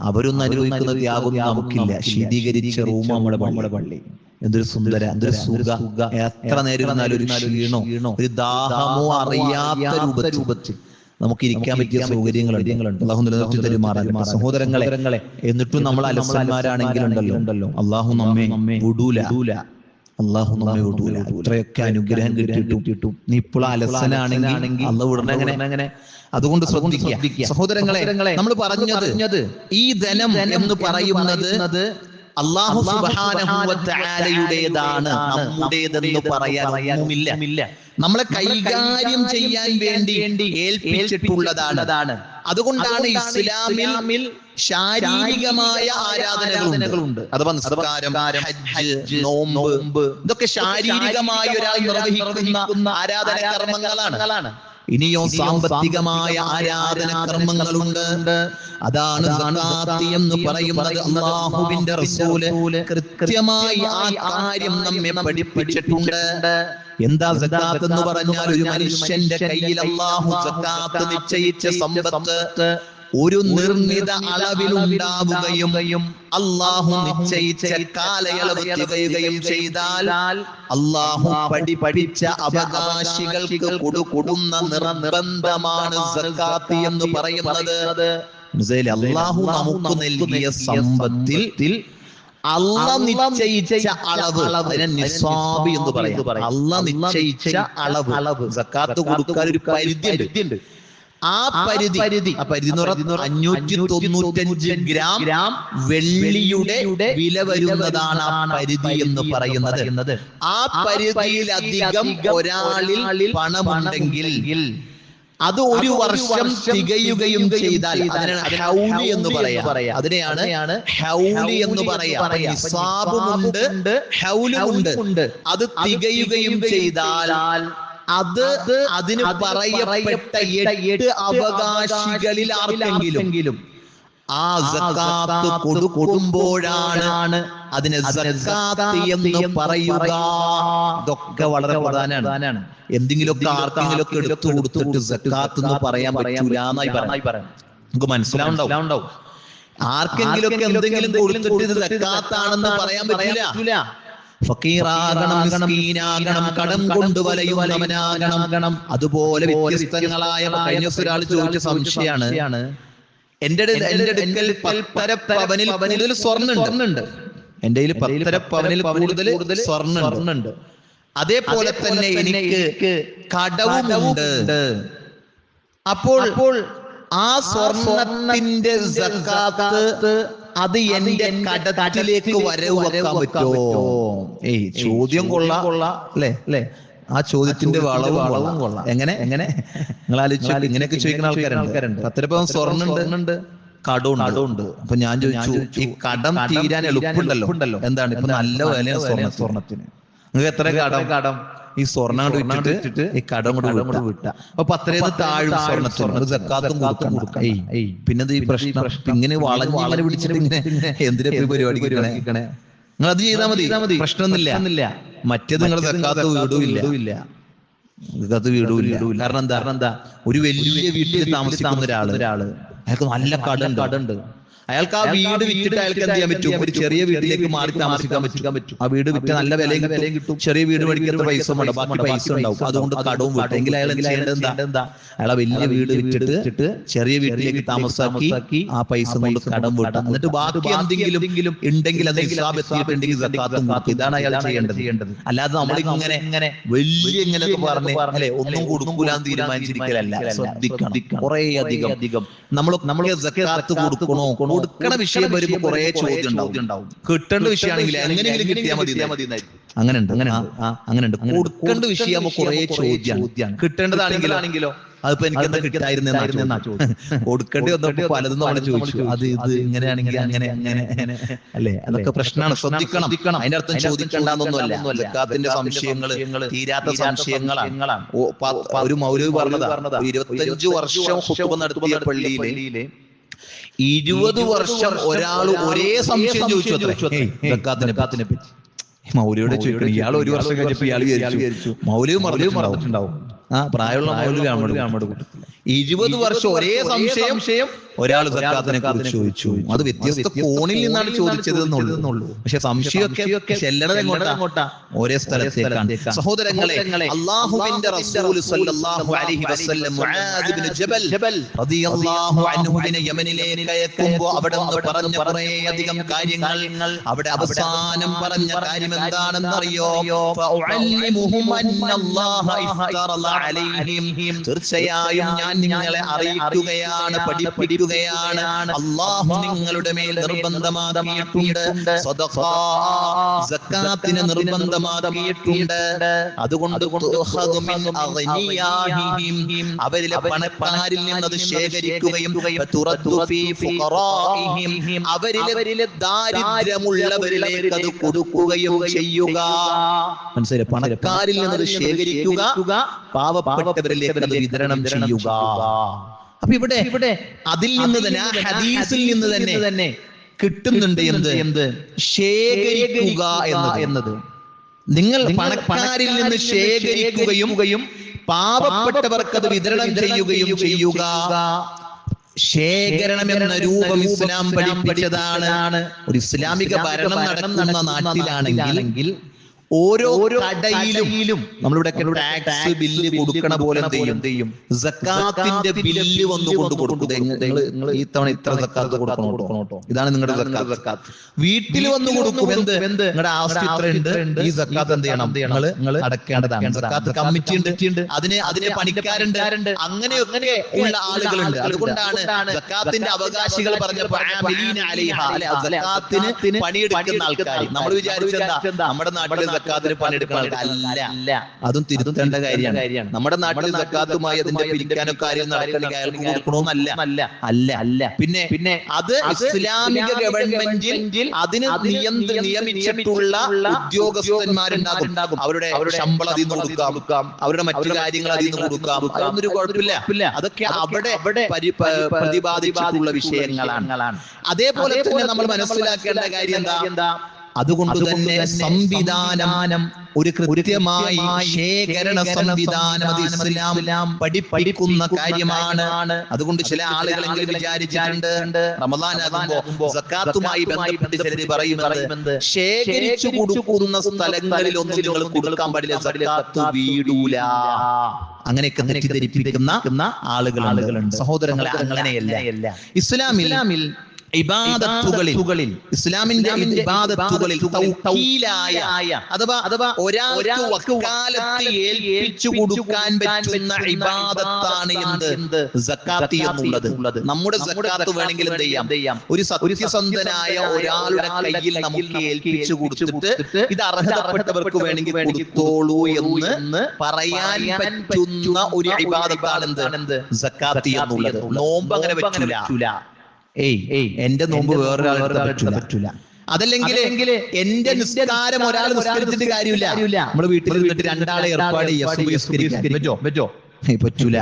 അവരൊന്നും അനുഭവിക്കുന്ന ത്യാഗം നമുക്കില്ല. ശീതീകരിച്ച റൂം നമ്മുടെ പള്ളി, എന്തൊരു സുന്ദര, എന്തൊരു സുഖ. എത്ര നേരം ഇരുന്നാലും ഒരു ക്ഷീണോ ഒരു ദാഹമോ അറിയാത്ത രൂപത്തിൽ നമുക്ക് ഇരിക്കാൻ പറ്റിയ സൗകര്യങ്ങളുണ്ട്. അള്ളാഹു നിലനിർത്തി തരുമാറാകട്ടെ. സഹോദരങ്ങളെ, എന്നിട്ടും നമ്മൾ അലസന്മാരാണെങ്കിലുണ്ടല്ലോ അള്ളാഹു നമ്മെ വിടൂല. അള്ളാഹു നമ്മെ വിടൂല. ഇത്രയൊക്കെ അനുഗ്രഹം കിട്ടിയിട്ടും നീ ഇപ്പോൾ അലസനാണെങ്കിൽ അള്ളാഹു വിടണ അങ്ങനെ. അതുകൊണ്ട് ശ്രദ്ധിക്കുക സഹോദരങ്ങളെ. നമ്മൾ പറഞ്ഞത് ഈ ധനം എന്ന് പറയുന്നത് അല്ലാഹു സുബ്ഹാനഹു വ തആലയുടേതാണ്, നമ്മുടേതെന്ന് പറയാനില്ല. നമ്മളെ കൈകാര്യം ചെയ്യാൻ വേണ്ടി ഏൽപ്പിച്ചിട്ടുള്ളതാണ്. അതുകൊണ്ടാണ് ഇസ്ലാമിൽ ശാരീരികമായ ആരാധനകളുണ്ട്. അഥവാ നിസ്കാരം, ഹജ്ജ്, നോമ്പ്, ഇതൊക്കെ ശാരീരികമായ ഒരാൾ നിർവഹിക്കുന്ന ആരാധന കർമ്മങ്ങളാണ്. ഇനിയോ സാമ്പത്തികമായ ആരാധന കർമ്മങ്ങളുണ്ട്. അതാണ് സക്കാത്ത് എന്ന് പറയുന്നത്. അല്ലാഹുവിന്റെ റസൂല് കൃത്യമായി ആ കാര്യം നമ്മെ പഠിപ്പിച്ചിട്ടുണ്ട്. എന്താ സക്കാത്ത് എന്ന് പറഞ്ഞാൽ? ഒരു മനുഷ്യന്റെ കയ്യിൽ അല്ലാഹു സക്കാത്ത് നിശ്ചയിച്ച സമ്പത്ത് ഒരു നിർണിത അളവിലുണ്ടാവുകയും അല്ലാഹു നിശ്ചയിച്ച കാലയളവ് തികയുകയും ചെയ്താൽ അല്ലാഹു പഠിപ്പിച്ച അവകാശികൾക്ക് കൊടുക്കുന്ന നിർബന്ധമാണ് സക്കാത്ത് എന്ന് പറയുന്നത്. അല്ലാഹു നമുക്ക് നൽകിയ സമ്പത്തിൽ അല്ലാഹ് നിശ്ചയിച്ച അളവ്, അതിനെ നിസ്വാബ് എന്ന് പറയും. അല്ലാഹ് നിശ്ചയിച്ച അളവ് സക്കാത്ത് കൊടുക്കാൻ ഒരു പരിധിയുണ്ട്. ആ പരിധി എന്ന് പറഞ്ഞാൽ 595 ഗ്രാം വെള്ളിയുടെ വില വരുന്നതാണ് ആ പരിധി എന്ന് പറയുന്നത്. ആ പരിധിയിലധികം ഒരാളിൽ പണമുണ്ടെങ്കിൽ അത് ഒരു വർഷം തികയുകയും ചെയ്താൽ അതിനാണ് ഹൗലി എന്ന് പറയാം. അതിനെയാണ് ഹൗലി എന്ന് പറയാം. നിസാബുമുണ്ട്, ഹൗലുമുണ്ട്. അത് തികയുകയും ചെയ്താൽ അതിന് പറയപ്പെട്ട 8 അവകാശികളിൽ ആർക്കെങ്കിലും ആ സക്കാത്ത് കൊടുക്കുമ്പോഴാണ് അതിനെ സക്കാത്ത് എന്ന് പറയുക. ഇതൊക്കെ വളരെ പ്രധാനമാണ്. എന്തെങ്കിലുമൊക്കെ ആർക്കെങ്കിലുമൊക്കെ എടുത്തു കൊടുത്തിട്ട് സക്കാത്ത് എന്ന് പറയാൻ പറ്റൂല എന്നായി പറയാം. നമുക്ക് മനസ്സിലാവുണ്ടാവും. ആർക്കെങ്കിലുമൊക്കെ എന്തെങ്കിലും കൊടുത്തിട്ട് ഇത് സക്കാത്താണെന്ന് പറയാൻ പറ്റൂല. ഫക്കീറാകണം, മിസ്കീനാകണം, കടം കൊണ്ട് വലയുന്നവനാകണം. അതുപോലെ വ്യത്യസ്തങ്ങളായ കഴിഞ്ഞ ഒരാൾ ചോദിച്ച സംശയമാണ്. എന്റെ അടുക്കൽ 10 പവനിൽ കൂടുതൽ സ്വർണ്ണുണ്ട്. എന്റെ കയ്യിൽ 10 പവനിൽ കൂടുതൽ സ്വർണ്ണുണ്ട്. അതേപോലെ തന്നെ എനിക്ക് കടവുമുണ്ട്. അപ്പോൾ ആ സ്വർണ്ണത്തിന്റെ സക്കാത്ത് അത് എന്റെ കടത്തിലേക്ക് വരവ് വെക്കാൻ പറ്റുമോ? ചോദ്യം കൊള്ളാം അല്ലേ? ആ ചോദ്യത്തിന്റെ വളവും കൊള്ളാം. എങ്ങനെ നിങ്ങൾ ആലോചിച്ചു? ഇങ്ങനെയൊക്കെ ചോദിക്കുന്ന ആൾക്കാരുണ്ട്. 10 പവൻ സ്വർണ്ണുണ്ട്, കടമുണ്ട്. അപ്പൊ ഞാൻ ചോദിച്ചു, ഈ കടം തീരാൻ എളുപ്പമുണ്ടല്ലോ. എന്താണ്? ഇപ്പൊ നല്ല വിലയാണ് സ്വർണ്ണത്തിന്. നിങ്ങൾക്ക് എത്ര കടം? ഈ സ്വർണ്ണം വിട്ടിട്ട് ഈ കടം കൊണ്ട് വിട്ട അപ്പൊ 10 താഴും സ്വർണ്ണത്തിന് സക്കാത്തും കൊടുക്കാം. പിന്നെ ഈ പ്രശ്നം ഇങ്ങനെ വളഞ്ഞ് പിടിച്ചിട്ട് ഇങ്ങനെ എന്തിനാ പരിപാടി നിങ്ങൾ അത് ചെയ്താൽ മതി, പ്രശ്നമൊന്നുമില്ല. മറ്റേത് നിങ്ങൾ സക്കാത്ത് വീടുമില്ല. കാരണം എന്താ? ഒരു വലിയ വീട്ടിൽ താമസിക്കുന്ന ഒരാള് അയാൾക്ക് നല്ല കടമുണ്ട്. അയാൾക്ക് ആ വീട് വിറ്റിട്ട് അയാൾക്ക് എന്ത് ചെയ്യാൻ പറ്റും? ഒരു ചെറിയ വീട്ടിലേക്ക് മാറി താമസിക്കാൻ പറ്റും. ആ വീട് വിറ്റ് നല്ല വിലയും കിട്ടും. ചെറിയ വീട് മേടിക്കുന്ന പൈസ വേണ്ട, ബാക്കി പൈസ ഉണ്ടാവും. അതുകൊണ്ട് കടവും വിട്ടു. എങ്കിൽ അയാൾ എന്താ? അയാളെ വലിയ വീട് വിറ്റിട്ട് ചെറിയ വീട്ടിലേക്ക് താമസാക്കി ആ പൈസ കൊണ്ട് കടം വിട്ടു. എന്നിട്ട് ബാക്കി എന്തെങ്കിലും ഉണ്ടെങ്കിൽ അത് ഹിസാബ് എത്തിയിട്ടുണ്ടെങ്കിൽ സക്കാത്തും കൊടുക്കും. ഇതാണ് അയാൾ ചെയ്യേണ്ടത്. അല്ലാതെ നമ്മളിങ്ങനെ വലിയ ഇങ്ങനെയൊക്കെ പറഞ്ഞ് ഒന്നും കൊടുക്കൂലെന്ന് തീരുമാനിച്ചിരിക്കലല്ല. ശ്രദ്ധിക്കണം. കുറെ അധികം നമ്മൾ സക്കാത്ത് കൊടുക്കണ വിഷയം വരുമ്പോ കുറെ ചോദ്യം ഉണ്ടാവും. കിട്ടേണ്ട വിഷയമാണെങ്കിൽ എങ്ങനെയെങ്കിലും കിട്ടിയാൽ മതി. അങ്ങനെയുണ്ട്. കൊടുക്കേണ്ട വിഷയമാകുമ്പോ കുറെ ചോദ്യമാണ്. കിട്ടേണ്ടതാണെങ്കിലോ അതിപ്പോ എനിക്കെന്താ കിട്ടായിരുന്ന കൊടുക്കേണ്ടി വന്നപ്പോ പലതും നമ്മൾ ചോദിച്ചു. അത് ഇത് ഇങ്ങനെയാണെങ്കിൽ അങ്ങനെ അല്ലെ? അതൊക്കെ പ്രശ്നമാണ്. ശ്രദ്ധിക്കണം. അതിന്റെ അർത്ഥം ചോദിക്കണ്ടെന്നൊന്നുമല്ല. സക്കാത്തിന്റെ സംശയങ്ങള് തീരാത്ത സംശയങ്ങളാണ്. ഒരു മൗലവി പറഞ്ഞതാ, 25 വർഷം ഖുത്ബ നടത്തിയ പള്ളിയിലെ 20 വർഷം ഒരാൾ ഒരേ സംശയം ചോദിച്ചു സക്കാത്തിനെ പറ്റി. മൗലവിയോട് ചോദിക്കണം. ഇയാൾ ഒരു വർഷം കഴിഞ്ഞപ്പോൾ ഇയാൾ വിചാരിച്ചു മൗലവി മറന്നിട്ടുണ്ടാവും. പ്രായമുള്ള മൗലവി 20 വർഷം ഒരേ സംശയം ഒരാൾ സക്കാത്തിനെ കുറിച്ച് ചോദിച്ചു. അത് വ്യത്യസ്ത കോണിൽ നിന്നാണ് ചോദിച്ചത് എന്നുള്ളൂ. പക്ഷെ സംശയമൊക്കെ ചെല്ലണത് എങ്ങോട്ടാ? ഒരേ സ്ഥലത്തേക്കാണ്. സഹോദരങ്ങളെ, അല്ലാഹുവിന്റെ റസൂൽ സല്ലല്ലാഹു അലൈഹി വസല്ലം മുആദ് ഇബ്നു ജബൽ റളിയല്ലാഹു അൻഹുവിനെ യമനിലേക്ക് അയക്കുമ്പോൾ അവിടെ നിന്ന് പറഞ്ഞ കുറേയധികം കാര്യങ്ങൾ, അവിടെ അവസാനം പറഞ്ഞ കാര്യം എന്താണെന്നറിയോ? ഫഉഅല്ലിമുഹും അന്നല്ലാഹ ഇഫ്തറല അലൈഹിം, തീർച്ചയായും ഞാൻ നിങ്ങളെ അറിയിക്കുകയാണ്, പഠിപ്പിക്കുകയാണ്, അല്ലാഹു നിങ്ങളുടെ മേൽ നിർബന്ധമാക്കിയിട്ടുണ്ട് സദഖ, സക്കാത്തിനെ നിർബന്ധമാക്കിയിട്ടുണ്ട്. അതുകൊണ്ട് അവരിലെ പണക്കാരിൽ നിന്ന് അത് ശേഖരിക്കുകയും അവരിലെ ദാരിദ്ര്യമുള്ളവരിലേക്ക് അത് കൊടുക്കുകയും ചെയ്യുക. മനസ്സിലായി? പണക്കാരിൽ നിന്ന് അത് ശേഖരിക്കുക, പാവപ്പെട്ടവരിലേക്ക് അത് വിതരണം ചെയ്യുക. അപ്പൊ ഇവിടെ അതിൽ നിന്ന് തന്നെ, ആ ഹദീസിൽ നിന്ന് തന്നെ കിട്ടുന്നുണ്ട് എന്ത്? ശേഖരിക്കുക എന്നത്. നിങ്ങൾ പണക്കാരിൽ നിന്ന് ശേഖരിക്കുകയും പാവപ്പെട്ടവർക്ക് അത് വിതരണം ചെയ്യുക. ശേഖരണം എന്ന രൂപം ഇസ്ലാം പഠിപ്പിച്ചതാണ്. ഒരു ഇസ്ലാമിക ഭരണം നടക്കുന്ന നാട്ടിലാണെങ്കിൽ ഓരോ കടയിലും നമ്മളിവിടെ ടാക്സ് ബില്ല് കൊടുക്കണ പോലെ എന്ത് ചെയ്യും? സക്കാത്തിന്റെ ബില്ല് വന്നുകൊണ്ട് കൊടുക്കും. നിങ്ങൾ ഈ തവണ ഇത്ര സക്കാത്ത് കൊടുക്കണോട്ടോ, ഇതാണ് നിങ്ങളുടെ സക്കാത്ത്. വീട്ടിൽ വന്നു കൊടുക്കും. എന്ത്? നിങ്ങളുടെ ആസ്തി ഇത്ര ഉണ്ട്, ഈ സക്കാത്ത് എന്ത് ചെയ്യണം? നിങ്ങൾ അടക്കേണ്ടതാണ്. സക്കാത്ത് കമ്മിറ്റി ഉണ്ട്, അതിനെ പണിക്കാരുണ്ട്, അങ്ങനെയൊക്കെ ഉള്ള ആളുകളുണ്ട്. അതുകൊണ്ടാണ് സക്കാത്തിന്റെ അവകാശികൾ പറഞ്ഞപ്പോൾ സക്കാത്തിന് പണിയെടുക്കുന്ന ആൾക്കാർ. നമ്മൾ വിചാരിച്ചെന്താ നമ്മുടെ നാട്ടിൽ സക്കാത്തിന് പണിയെടുക്കുന്ന അല്ല, അതും തിരുത്തേണ്ട കാര്യമാണ്. നമ്മുടെ നാട്ടിൽ സക്കാത്തുമായി അതിന്റെ പിരിക്കാനൊക്കെ കാര്യം നടക്കണമെങ്കിൽ അയാൾക്ക് കൊടുക്കണമെന്നല്ല. അല്ല പിന്നെ അത് ഇസ്ലാമിക ഗവൺമെന്റിൽ അതിന് നിയമിച്ചിട്ടുള്ള ഉദ്യോഗസ്ഥന്മാരുണ്ടാകും. അവരുടെ ശമ്പളം അതിൽ നിന്ന് കൊടുക്കാം, അവരുടെ മറ്റു കാര്യങ്ങൾ അതിൽ നിന്ന് കൊടുക്കാം. അതൊന്നൊരു കുഴപ്പമില്ല. അതൊക്കെ അവിടെ പ്രതിപാദിച്ചിട്ടുള്ള വിഷയങ്ങളാണ്. അതേപോലെ തന്നെ നമ്മൾ മനസ്സിലാക്കേണ്ട കാര്യം എന്താ? അതുകൊണ്ട് തന്നെ സംവിധാനം, ഒരു കൃത്യമായി ശേഖരണ സംവിധാനം അത് ഇസ്ലാം പഠിപ്പിക്കുന്ന കാര്യമാണ്. അതുകൊണ്ട് ചില ആളുകളെങ്കിലും വിചാരിച്ചിട്ടുണ്ട് റമദാനാകുമ്പോ സക്കാത്തുമായി ബന്ധപ്പെട്ട് ചിലര് പറയുന്നത് ശേഖരിച്ചു കൊടുക്കുന്ന സ്ഥലങ്ങളിലൊന്നും നിങ്ങൾ കൊടുക്കാൻ പാടില്ല, സക്കാത്ത് വീടൂല. അങ്ങനെയൊക്കെ തെറ്റിദ്ധരിപ്പിക്കുന്ന ആളുകളുണ്ട്. സഹോദരങ്ങളെ, അങ്ങനെയല്ല. ഇസ്ലാമിൽ ഇബാദത്തുകളിൽ, ഇസ്ലാമിന്റെ ഇബാദത്തുകളിൽ തൗക്കീലായ അഥവാ ഒരാൾക്ക് വക്കാലത്ത് ഏൽപ്പിച്ചു കൊടുക്കാൻ പറ്റുന്ന ഇബാദത്താണ് എന്ത്? സക്കാത്ത് എന്നുള്ളത്. നമ്മുടെ സക്കാത്ത് വേണമെങ്കിൽ എന്ത് ചെയ്യാം? ഒരു സത്യസന്ധനായ ഒരാളുടെ കയ്യിൽ നമുക്ക് ഏൽപ്പിച്ചു കൊടുത്തിട്ട് ഇത് അർഹതപ്പെട്ടവർക്ക് വേണമെങ്കിൽ കൊടുത്തോളൂ എന്ന് പറയാൻ പറ്റുന്ന ഒരു ഇബാദത്താണ് എന്ത്? സക്കാത്ത് എന്നുള്ളത്. നോമ്പ് അങ്ങനെ പറ്റൂല. എന്റെ നോമ്പ് വേറൊരാൾക്ക് പറ്റൂല. അതല്ലെങ്കിൽ എന്റെ നിസ്കാരം ഒരാൾ നിസ്കരിച്ചിട്ട് കാര്യമില്ല. നമ്മുടെ വീട്ടിൽ നിന്നിട്ട് രണ്ടാളെ ഏർപ്പാട് ചെയ്യാൻ പറ്റോ? പറ്റൂല.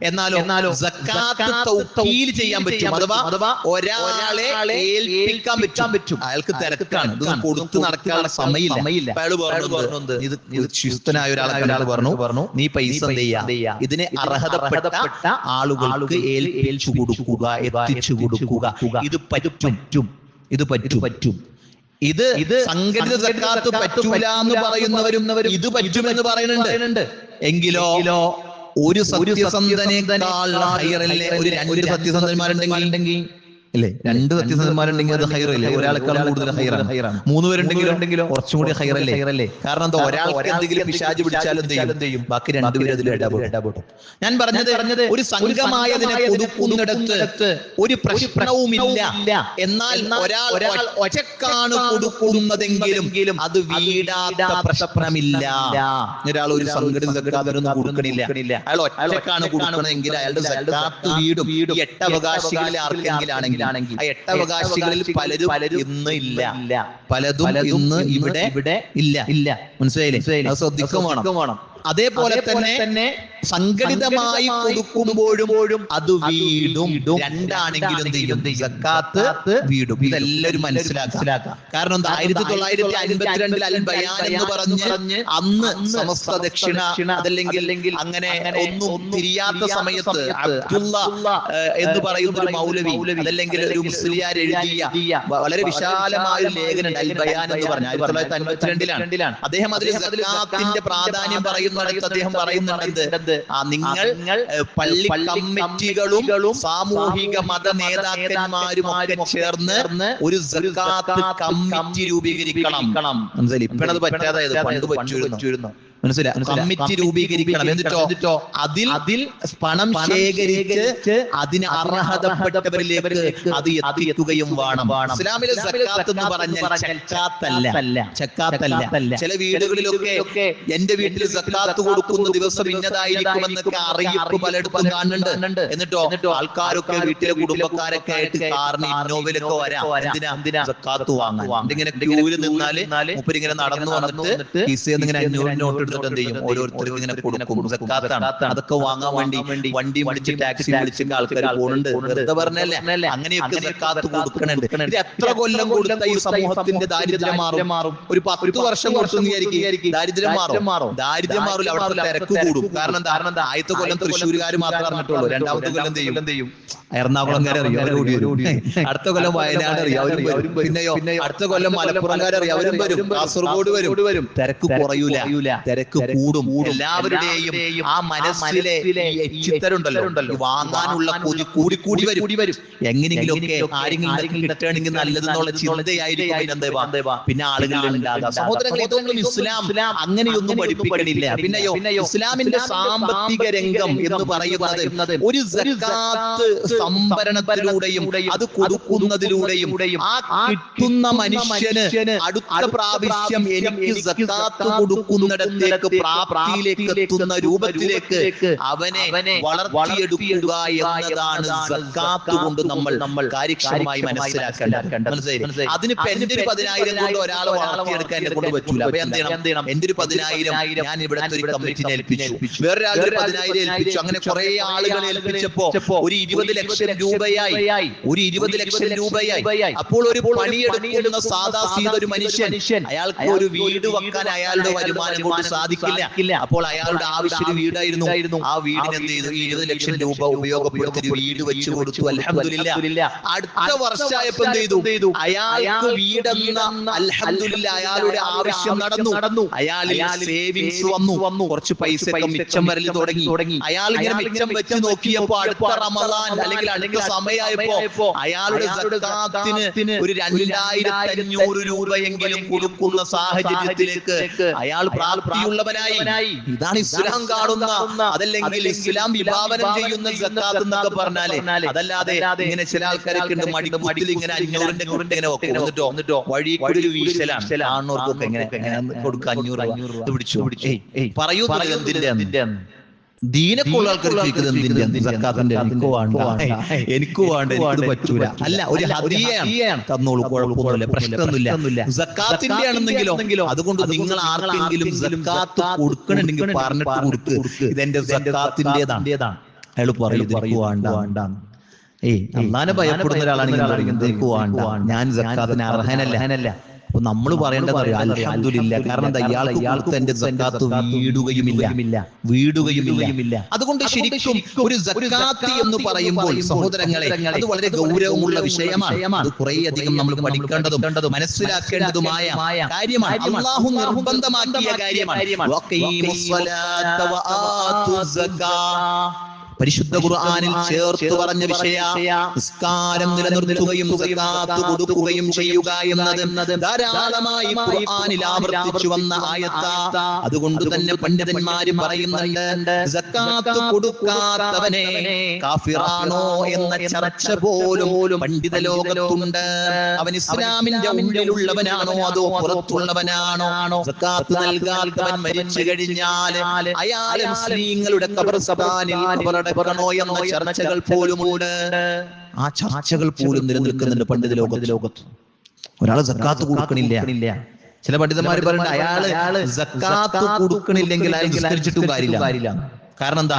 എന്നാലോ സക്കാത്ത് തൗക്കീൽ ചെയ്യാൻ പറ്റും. അഥവാ ഒരാളെ ഏൽപ്പിക്കാൻ പറ്റും. അയാൾക്ക് തിരക്കാണ്, ഇത് കൊടുത്ത് നടക്കാനുള്ള സമയമില്ല. അയാൾ പറഞ്ഞു, ഇത് ശിസ്തനായ ഒരാൾ പറഞ്ഞു, നീ പൈസ ചെയ്യാ, ഇതിനെ അർഹതപ്പെട്ട ആളുകൾക്ക് ഏൽപ്പിച്ചു കൊടുക്കുക, എത്തിച്ചു കൊടുക്കുക. ഇത് പറ്റും. ഇത് സംഘടിത സക്കാത്ത് പറ്റൂല എന്ന് പറയുന്നവരും ഇത് പറ്റുമെന്ന് പറയുന്നുണ്ട്. എങ്കിലോ ഒരു സത്യസന്ധനേക്കാൾ ഹൈറല്ലേ ഒരു 2 സത്യസന്ധന്മാരുണ്ടെങ്കിൽ അല്ലേ? 2 സത്യസന്ധന്മാരുണ്ടെങ്കിൽ അത് ഹൈറല്ലേ? ഒരാളെക്കാളും കൂടുതൽ ഹൈറാണ്. 3 പേരുണ്ടെങ്കിലോ കുറച്ചും കൂടി ഹൈറല്ലേ? കാരണം എന്താ? ഒരാൾക്ക് എന്തെങ്കിലും പിശാച് പിടിച്ചാലും ചെയ്യും, ബാക്കി 2 പേരും അതിൽ ഇടപെടും. ഞാൻ പറഞ്ഞത് ഒരു സംഘമായതിനെ കൊടുക്കുന്നിടത്ത് ഒരു പ്രശ്നവുമില്ല. എന്നാൽ ഒരാൾ ഒറ്റക്കാണ് കൊടുക്കുന്നതെങ്കിലും അത് വീടാത്ത പ്രശ്നമില്ല. ഒരാൾ ഒരു സംഘടിത സക്കാത്തൊന്നും കൊടുക്കണില്ല, അയാൾ ഒറ്റക്കാണ് കൊടുക്കണമെങ്കിൽ അയാളുടെ സക്കാത്ത് വീടും. 8 അവകാശികളിൽ ആർക്കെങ്കിലാണെങ്കിൽ ആ 8 അവകാശികളിൽ പലതും ഇന്ന് ഇല്ല, പലതും ഇന്ന് ഇവിടെ ഇല്ല. മനസ്സിലായില്ലേ? അത് ശ്രദ്ധിക്കും വേണം. അതേപോലെ തന്നെ സംഘടിതമായി കൊടുക്കുമ്പോഴും അത് വീടും. രണ്ടാണെങ്കിലും എന്ത് ചെയ്യും? സക്കാത്ത് വീടും. ഇതെല്ലാവരും മനസ്സിലാക്കാം. കാരണം എന്താ? 1952 അൽ ബയാൻ എന്ന് പറഞ്ഞ് അന്ന് സമസ്ത ദക്ഷിണ അതല്ലെങ്കിൽ അങ്ങനെ ഒന്നും തിരിയാത്ത സമയത്ത് അബ്ദുള്ള എന്ന് പറയുന്ന ഒരു മൗലവി അതല്ലെങ്കിൽ ഒരു മുസ്ലിയാർ എഴുതിയ വളരെ വിശാലമായ ഒരു ലേഖനം അൽ ബയാൻ എന്ന് പറഞ്ഞ 1952 അദ്ദേഹം അതിൽ സക്കാത്തിന്റെ പ്രാധാന്യം പറയുന്നിടത്ത് അദ്ദേഹം പറയുന്നുണ്ട്, നിങ്ങൾ പള്ളി കമ്മിറ്റികളും സാമൂഹിക മത നേതാക്കന്മാരും ഒക്കെ ചേർന്ന് ഒരു സക്കാത്ത് കമ്മിറ്റി രൂപീകരിക്കണം. മനസ്സിലായി? ഇപ്പോഴത് പറ്റാതായത്, പണ്ട് പറ്റിയിരുന്നു. മനസ്സിലായി? കമ്മിറ്റി രൂപീകരിക്കണം. എന്നിട്ടോ അതിൽ പണം ശേഖരിച്ച് അതിന് അർഹതപ്പെട്ടവരിലേക്ക് അത് എത്തിക്കുകയും വേണം. ഇസ്ലാമിലെ സക്കാത്ത് എന്ന് പറഞ്ഞാൽ ചക്കാത്തല്ല. ചില വീടുകളിലൊക്കെ എന്റെ വീട്ടിൽ സക്കാത്ത് കൊടുക്കുന്ന ദിവസം ഇന്നതായിരിക്കുമെന്നൊക്കെ അറിയിപ്പ് പലയിടത്തും കാണുന്നുണ്ട്. എന്നിട്ടോ ആൾക്കാരൊക്കെ വീട്ടിലെ കുടുംബക്കാരൊക്കെ ആയിട്ട് കാറിന് ഇന്നോവയിലൊക്കെ വരാം. എന്തിനാ? സക്കാത്ത് വാങ്ങാൻ. ഇങ്ങനെ ക്യൂവിൽ നിന്നാല് മൂപ്പരിങ്ങനെ നടന്നു വന്നിട്ട് കിസേന്ന് ഇങ്ങനെ 500 നോട്ട് എന്ത് ചെയ്യും? ഓരോരുത്തർക്ക് ഇങ്ങനെ കൊടുക്കും. സക്കാത്താണ്. അതൊക്കെ വാങ്ങാൻ വേണ്ടി വണ്ടി വിളിച്ച് ടാക്സി വിളിച്ചിട്ട് ആൾക്കാർ പോകുന്നുണ്ട്. വെറുതെ പറഞ്ഞല്ലേ? അങ്ങനെയൊക്കെ സക്കാത്ത് കൊടുക്കണുണ്ട്. ഇത് എത്ര കൊല്ലം കൊടുത്ത ഈ സമൂഹത്തിന്റെ ദാരിദ്ര്യം മാറും? ഒരു 10 വർഷം കൊടുത്തു വിചാരിക്കും, ദാരിദ്ര്യം മാറും. ദാരിദ്ര്യം മാറില്ല, അവിടുത്തെ തിരക്ക് കൂടും. കാരണം എന്താ? ആദ്യത്തെ കൊല്ലം തൃശ്ശൂരുകാർ മാത്രമേ അറിഞ്ഞിട്ടുള്ളൂ. രണ്ടാമത്തെ കൊല്ലം എന്ത് ചെയ്യും? എറണാകുളംകാരെ അറിയും, അടുത്ത കൊല്ലം വയനാട് അറിയും, അവരും വരും. പിന്നെയോ അടുത്ത കൊല്ലം മലപ്പുറംകാരെ അറിയും, അവരും വരും. കാസർഗോഡ് വരും. തിരക്ക് കുറയൂല, തിരക്ക് കൂടും. എല്ലാവരുടെയും ആ മനസ്സിലെ എച്ചിത്തരുണ്ടല്ലോ, വാങ്ങാനുള്ള കൊതി കൂടി വരും. എങ്ങനെയെങ്കിലും ഒക്കെ ആരെങ്കിലും കിട്ടുകയാണെങ്കിൽ നല്ലതെന്നുള്ള ചിന്തയായിരിക്കും പിന്നെ ആളുകൾ ഉണ്ടാകാം. സഹോദരങ്ങളെ, ഇതൊന്നും ഇസ്ലാം അങ്ങനെയൊന്നും പഠിപ്പിക്കണില്ല. പിന്നെയോ ഇസ്ലാമിന്റെ സാമ്പത്തിക രംഗം എന്ന് പറയുന്നത് ഒരു സക്കാത്ത് സംഭരണത്തിലൂടെയും അത് കൊടുക്കുന്നതിലൂടെയും ആ കിട്ടുന്ന മനുഷ്യന് അടുത്ത പ്രാവശ്യം എനിക്ക് സക്കാത്ത് കൊടുക്കുന്നിടത്തേക്ക് പ്രാപ്തിയിലേക്ക് എത്തുന്ന രൂപത്തിലേക്ക് അവനെ വളർത്തിയെടുക്കുക എന്നതാണ് സക്കാത്ത് കൊണ്ട് നമ്മൾ കാര്യക്ഷമമായി മനസ്സിലാക്കേണ്ടത്. മനസ്സിലായി? അതിന് എന്റെ ഒരു 10,000 കൊണ്ട് ഒരാളെ വളർത്തിയെടുക്കാൻ എന്നെ കൊണ്ട് പറ്റൂല. അപ്പൊ എന്ത് ചെയ്യണം? എന്റെ ഒരു 10,000 ഞാൻ ഇവിടുത്തെ ഒരു കമ്മിറ്റിനെ ഏൽപ്പിച്ചു, വേറൊരാൾ ഒരു 10,000 ഏൽപ്പിച്ചു. അങ്ങനെ കുറെ ആളുകൾ ഏൽപ്പിച്ചപ്പോ ഒരു 20 ലക്ഷം രൂപയായി. അപ്പോൾ ഒരു പണിയെടുക്കുന്ന സാധാ ഒരു മനുഷ്യൻ അയാൾക്ക് ഒരു വീട് വെക്കാൻ അയാളുടെ വരുമാനം കൊണ്ട് സാധിക്കില്ല. അപ്പോൾ അയാളുടെ ആവശ്യം വീടായിരുന്നു. ആ വീടിന് എന്ത് ചെയ്തു? 20 ലക്ഷം രൂപ ഉപയോഗപ്പെടുത്തി വീട് വെച്ചു കൊടുത്തു. അൽഹംദുലില്ലാഹ്. അടുത്ത വർഷമായപ്പോ എന്ത് ചെയ്തു? അയാൾക്ക് വീടെന്ന അൽഹംദുലില്ലാഹ് അയാളുടെ ആവശ്യം നടന്നു. അയാളിൽ സേവിങ്സ് വന്നു. കുറച്ച് പൈസ മിച്ചം വരൽ തുടങ്ങി. അയാൾ ഇങ്ങനെ മിച്ചം വെച്ച് നോക്കിയപ്പോ അടുത്ത റമളാൻ അല്ലെങ്കിൽ അടുത്ത സമയമായപ്പോ അയാളുടെ സക്കാത്തിന് ഒരു 2,500 രൂപയെങ്കിലും കൊടുക്കുന്ന സാഹചര്യത്തിലേക്ക് അയാൾ പ്രാപ്തിയുള്ളവനായി. ഇതാണ് ഇസ്ലാം കാണുന്ന, അതല്ലെങ്കിൽ ഇസ്ലാം വിഭാവനം ചെയ്യുന്ന സക്കാത്ത് എന്നൊക്കെ പറഞ്ഞാല്. അതല്ലാതെ ഇങ്ങനെ ചില ആൾക്കാരൊക്കെ ഉണ്ട് മടിക്കുത്തിൽ ഇങ്ങനെ 500ന്റെ കുറിച്ച് ഇങ്ങനെ വെക്കും. എന്നിട്ടോ വഴി കൂടി ഒരു വീശലാണ്. ആണോർക്കൊക്കെ എങ്ങനെ കൊടുക്കുക 500 രൂപ പിടിച്ചു പറയുന്നത് എന്തിന്റെ? ദീനക്കുള്ള ആൾക്കാർക്ക് എനിക്ക് വേണ്ട എനിക്ക് പറ്റൂല. അല്ല, ഒരു ഹദിയയാണ്, തന്നോളൂ, കുഴപ്പമൊന്നുമില്ല, പ്രശ്നമൊന്നുമില്ല. സക്കാത്തിന്റെ ആണെന്നെങ്കിലോ അതുകൊണ്ട് നിങ്ങൾ ആർക്കെങ്കിലും സക്കാത്ത് കൊടുക്കണമെങ്കിൽ പറഞ്ഞിട്ട് കൊടുക്ക്, ഇതെന്റെ സക്കാത്തിന്റേതാണ്. അയാൾ പറയും വേണ്ട. അള്ളാനെ ഭയപ്പെടുന്ന ഒരാളാണെങ്കിൽ ഞാൻ സക്കാത്തിന് അർഹനല്ല. അപ്പൊ നമ്മൾ പറയേണ്ടത് അൽഹംദുലില്ലാ. കാരണം ഇയാൾക്ക് എന്റെ സക്കാത്ത് വീടുകയുമില്ല. അതുകൊണ്ട് ശരിക്കും ഒരു സക്കാത്ത് എന്ന് പറയുമ്പോൾ സഹോദരങ്ങളെ, അത് വളരെ ഗൗരവമുള്ള വിഷയമാണ്. അത് കുറേയധികം നമ്മൾ പഠിക്കേണ്ടതും മനസ്സിലാക്കേണ്ടതുമായ കാര്യമാണ്. അല്ലാഹു നിർബന്ധമാക്കിയ കാര്യമാണ്. പരിശുദ്ധ ഖുർആനിൽ ചേർത്ത് പറഞ്ഞ നിസ്കാരം നിലനിർത്തുകയും സക്കാത്ത് കൊടുക്കുകയും ചെയ്യുക എന്നത് ധാരാളമായി ഖുർആനിൽ ആവർത്തിച്ചു വന്ന ആയത്താ. അതുകൊണ്ട് തന്നെ പണ്ഡിതന്മാര് പറയുന്നുണ്ട്, സക്കാത്ത് കൊടുക്കാത്തവനെ കാഫിറാണോ എന്ന ചർച്ച പോലും പണ്ഡിത ലോകത്തുണ്ട്. അവൻ ഇസ്ലാമിന്റെ ഉള്ളിലുള്ളവനാണോ അതോ പുറത്തുള്ളവനാണോ? സക്കാത്ത് നൽകാത്തവൻ മരിച്ചു കഴിഞ്ഞാൽ അയാൾ മുസ്ലിങ്ങളുടെ ഖബർസ്ഥാനിൽ ണോ എന്ന ചർച്ചകൾ പോലുമുണ്ട്. ആ ചർച്ചകൾ പോലും നിലനിൽക്കുന്നുണ്ട് പണ്ഡിത ലോകത്ത്. ഒരാള് സക്കാത്ത് കൊടുക്കണില്ല. ചില പണ്ഡിതന്മാര് പറയുന്നത് അയാള് സക്കാത്ത് കൊടുക്കണില്ലെങ്കിൽ അയാൾ നിസ്കരിച്ചിട്ടും കാര്യമില്ല. കാരണം എന്താ?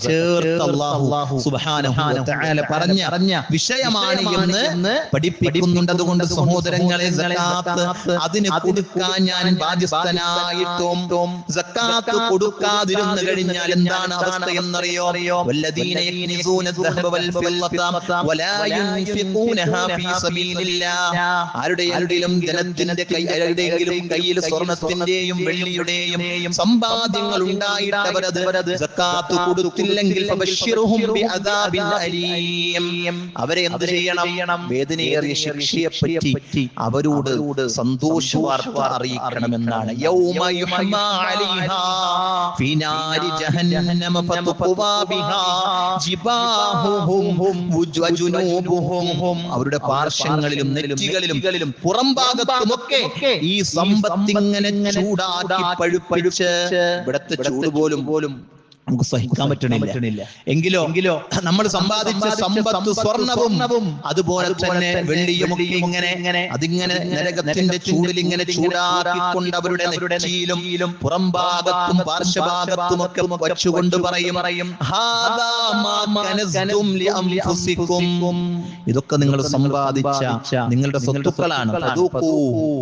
ചേർത്ത് അല്ലാഹു സുബ്ഹാനഹു വ തആല പറഞ്ഞ വിഷയമാണ് എന്ന് പഠിപ്പിക്കുന്നുണ്ട്. അതുകൊണ്ട് സഹോദരങ്ങളെ, സക്കാത്ത് അതിന് കൊടുക്കാൻ ഞാൻ ബാധ്യസ്ഥനായിട്ടും സക്കാത്ത് കൊടുക്കാതിരുന്നു കഴിഞ്ഞാൽ എന്താണ് അവസ്ഥ എന്നറിയോ? വല്ലദീന യക്നിസൂന الذهب والفضة ولا ينفقونها في سبيل الله. ആരുടെയെങ്കിലും ജനത്തിന്റെ ആരുടെയെങ്കിലും കയ്യിൽ സ്വർണത്തിന്റെയും വെള്ളിയുടെയും സമ്പാദ്യങ്ങൾ ഉണ്ടായിട്ടവരത് സക്കാത്ത് കൊടുത്തില്ലെങ്കിൽ ഫബശ്ശിറുഹും ബിഅദാബിൻ അലീം. അവരെ എന്ത് ചെയ്യണം? വേദനയേറിയ ശിക്ഷയെ പറ്റി അവരോട് സന്തോഷ വാർത്ത അറിയിക്കണമെന്നാണ്. യൗമ യുഹ്മാ അലൈഹാ ഫീ നാരി ജഹന്നമ ഫതുഖ്വാ ബിഹാ ജിബാഹുഹും വജുനൂബുഹും. അവരുടെ പാർശ്വങ്ങളിലും നെറ്റികളിലും പുറം ഭാഗത്തുമൊക്കെ ഈ സമ്പത്തിങ്ങനെ ചൂടാക്കി പഴുപ്പിച്ച് ഇവിടത്തെ ചൂട് പോലും നമുക്ക് സഹിക്കാൻ പറ്റണില്ല. എങ്കിലോ നമ്മൾ സമ്പാദിച്ച സമ്പത്ത് സ്വർണവും അതുപോലെ തന്നെ വെള്ളിയും ഇങ്ങനെ അതിങ്ങനെ നരകത്തിന്റെ ചൂടിൽ ഇങ്ങനെ ചൂടാക്കിക്കൊണ്ട് അവരുടെ നെറ്റിയിലും പുറം ഭാഗത്തും പാർശ്വഭാഗത്തും ഒക്കെ വച്ചുകൊണ്ട് പറയും ഹാദാ മാ കനസ്തും ലിഅൻഫുസികും. ഇതൊക്കെ നിങ്ങൾ സമ്പാദിച്ച നിങ്ങളുടെ സ്വത്തുക്കളാണ്. ഫദൂഖൂ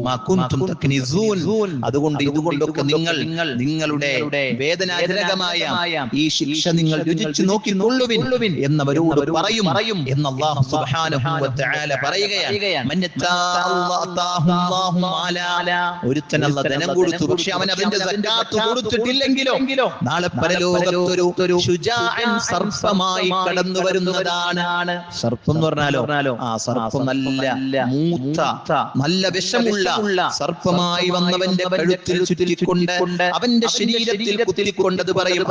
മാ കുൻതും തക്നിസൂൻ. അതുകൊണ്ട് ഇതുകൊണ്ടൊക്കെ നിങ്ങളുടെ വേദനാജനകമായ ഈ ശിക്ഷ നിങ്ങൾ രുചിച്ചു നോക്കിക്കൊള്ളുവിൻ എന്നവരോട് പറയും എന്ന് അല്ലാഹു സുബ്ഹാനഹു വ തആല പറയുകയാണ്. ഒരുത്തൻ അല്ലാഹു ധനം കൊടുത്തു, പക്ഷെ അവൻ അതിന്റെ സക്കാത്ത് കൊടുത്തിട്ടില്ലെങ്കിലോ നാളെ പരലോകത്തൊരു ശുജാഅൻ സർപ്പമായി കടന്നു വരുന്നതാണ്. സർപ്പം എന്ന് പറഞ്ഞാലോ സർപ്പം നല്ല മൂത്ത നല്ല വിഷമുള്ള സർപ്പമായി വന്നവന്റെ കഴുത്തിൽ ചുറ്റിക്കൊണ്ട് അവന്റെ ശരീരത്തിൽ കുത്തിക്കൊണ്ടത് പറയും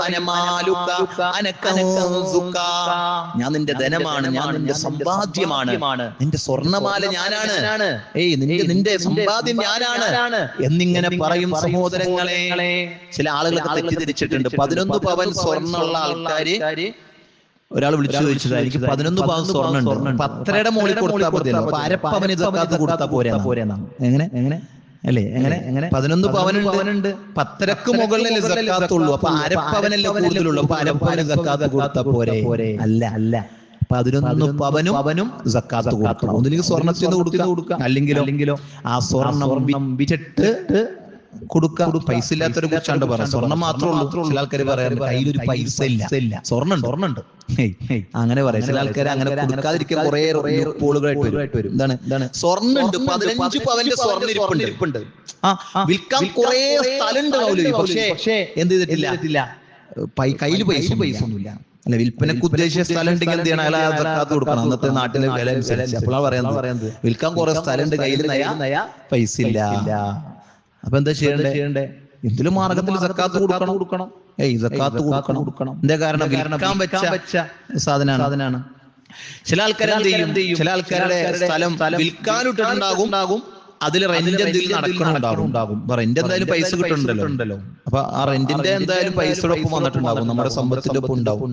ഞാൻ നിന്റെ ധനമാണ്, ഞാൻ നിന്റെ സമ്പാദ്യമാണ്, നിന്റെ സ്വർണമാല ഞാനാണ്, നിന്റെ സമ്പാദ്യം ഞാനാണ് എന്നിങ്ങനെ പറയും. സഹോദരങ്ങളെ, ചില ആളുകളൊക്കെ തെറ്റിദ്ധരിച്ചിട്ടുണ്ട്. 11 പവൻ സ്വർണ്ണമുള്ള ആൾക്കാര് ഒരാൾ വിളിച്ചു ചോദിച്ചത്, എനിക്ക് 11 പവൻ സ്വർണ്ണുണ്ട്, 10യുടെ മുകളിൽ കൊടുത്താൽ മതിയല്ലോ, അപ്പൊ അരപ്പവന് സക്കാത്ത് കൊടുത്താൽ പോരെന്നാണ്. എങ്ങനെ അല്ലേ? എങ്ങനെ 11 പവനുണ്ട്, 10ക്ക് മുകളിലല്ലേ സക്കാത്തുള്ളൂ, അപ്പൊ അരപ്പവനല്ലേ കൂടുതലുള്ളൂ, അപ്പൊ അരപ്പവന് സക്കാത്ത് കൊടുത്താൽ പോരെ? അല്ല, 11 പവനും സക്കാത്ത് കൊടുക്കണം. ഒന്നില്ലെങ്കിൽ സ്വർണത്തിന് കൊടുക്കാം, അല്ലെങ്കിലോ ആ സ്വർണം വിറ്റിട്ട് കൊടുക്കാം. പൈസ ഇല്ലാത്തൊരു കുറിച്ചാണ്ട് പറയാം. സ്വർണം മാത്രമേ ഉള്ളൂ. ചില ആൾക്കാർ പറയാറുണ്ട് കയ്യിലൊരു പൈസ ഇല്ല, സ്വർണ്ണുണ്ട്. അങ്ങനെ പറയാം. ചില ആൾക്കാർ അങ്ങനെ കൊടുക്കാതിരിക്കാൻ കുറെ പോളുകളായിട്ട് വരും. എന്താണ് സ്വർണ്ണുണ്ട്, 15 പവന്റെ സ്വർണ്ണ ഇരിപ്പുണ്ട്, വിൽക്കാൻ കുറെ സ്ഥലമുണ്ട് മൗലവി, പക്ഷേ എന്ത് ചെയ്തിട്ടില്ല, കയ്യിൽ പൈസ ഒന്നുമില്ല. അല്ല, വിൽപ്പനക്ക് ഉദ്ദേശിച്ച സ്ഥലം ഉണ്ടെങ്കിൽ എന്ത് ചെയ്യണം? അയാൾ സക്കാത്ത് കൊടുക്കണം. അന്നത്തെ നാട്ടിലെ വില അനുസരിച്ച്. അപ്പോഴാണ് പറയുന്നത് വിൽക്കാൻ കുറെ സ്ഥലമുണ്ട്, കയ്യിൽ പൈസ ഇല്ല. അപ്പൊ എന്താ ചെയ്യണ്ടേ? എന്തിലും മാർഗത്തിൽ സക്കാത്ത് കൊടുക്കണം. സക്കാത്ത് കൊടുക്കണം. എന്താ കാരണം? വിൽക്കാൻ വെച്ച സാധനമാണ്. ചില ആൾക്കാർ എന്ത് ചെയ്യും? ചില ആൾക്കാരുടെ സ്ഥലം വിൽക്കാനിട്ടുണ്ടാകും, അതിൽ റെന്റ് എന്തെങ്കിലും നടക്കണുണ്ടാകും. റെന്റ് എന്തായാലും പൈസ കിട്ടുന്നുണ്ടല്ലോ, അപ്പൊ ആ റെന്റിന്റെ എന്തായാലും പൈസയോടൊപ്പം വന്നിട്ടുണ്ടാകും, നമ്മുടെ സമ്പത്തിന്റെ ഒപ്പം ഉണ്ടാവും.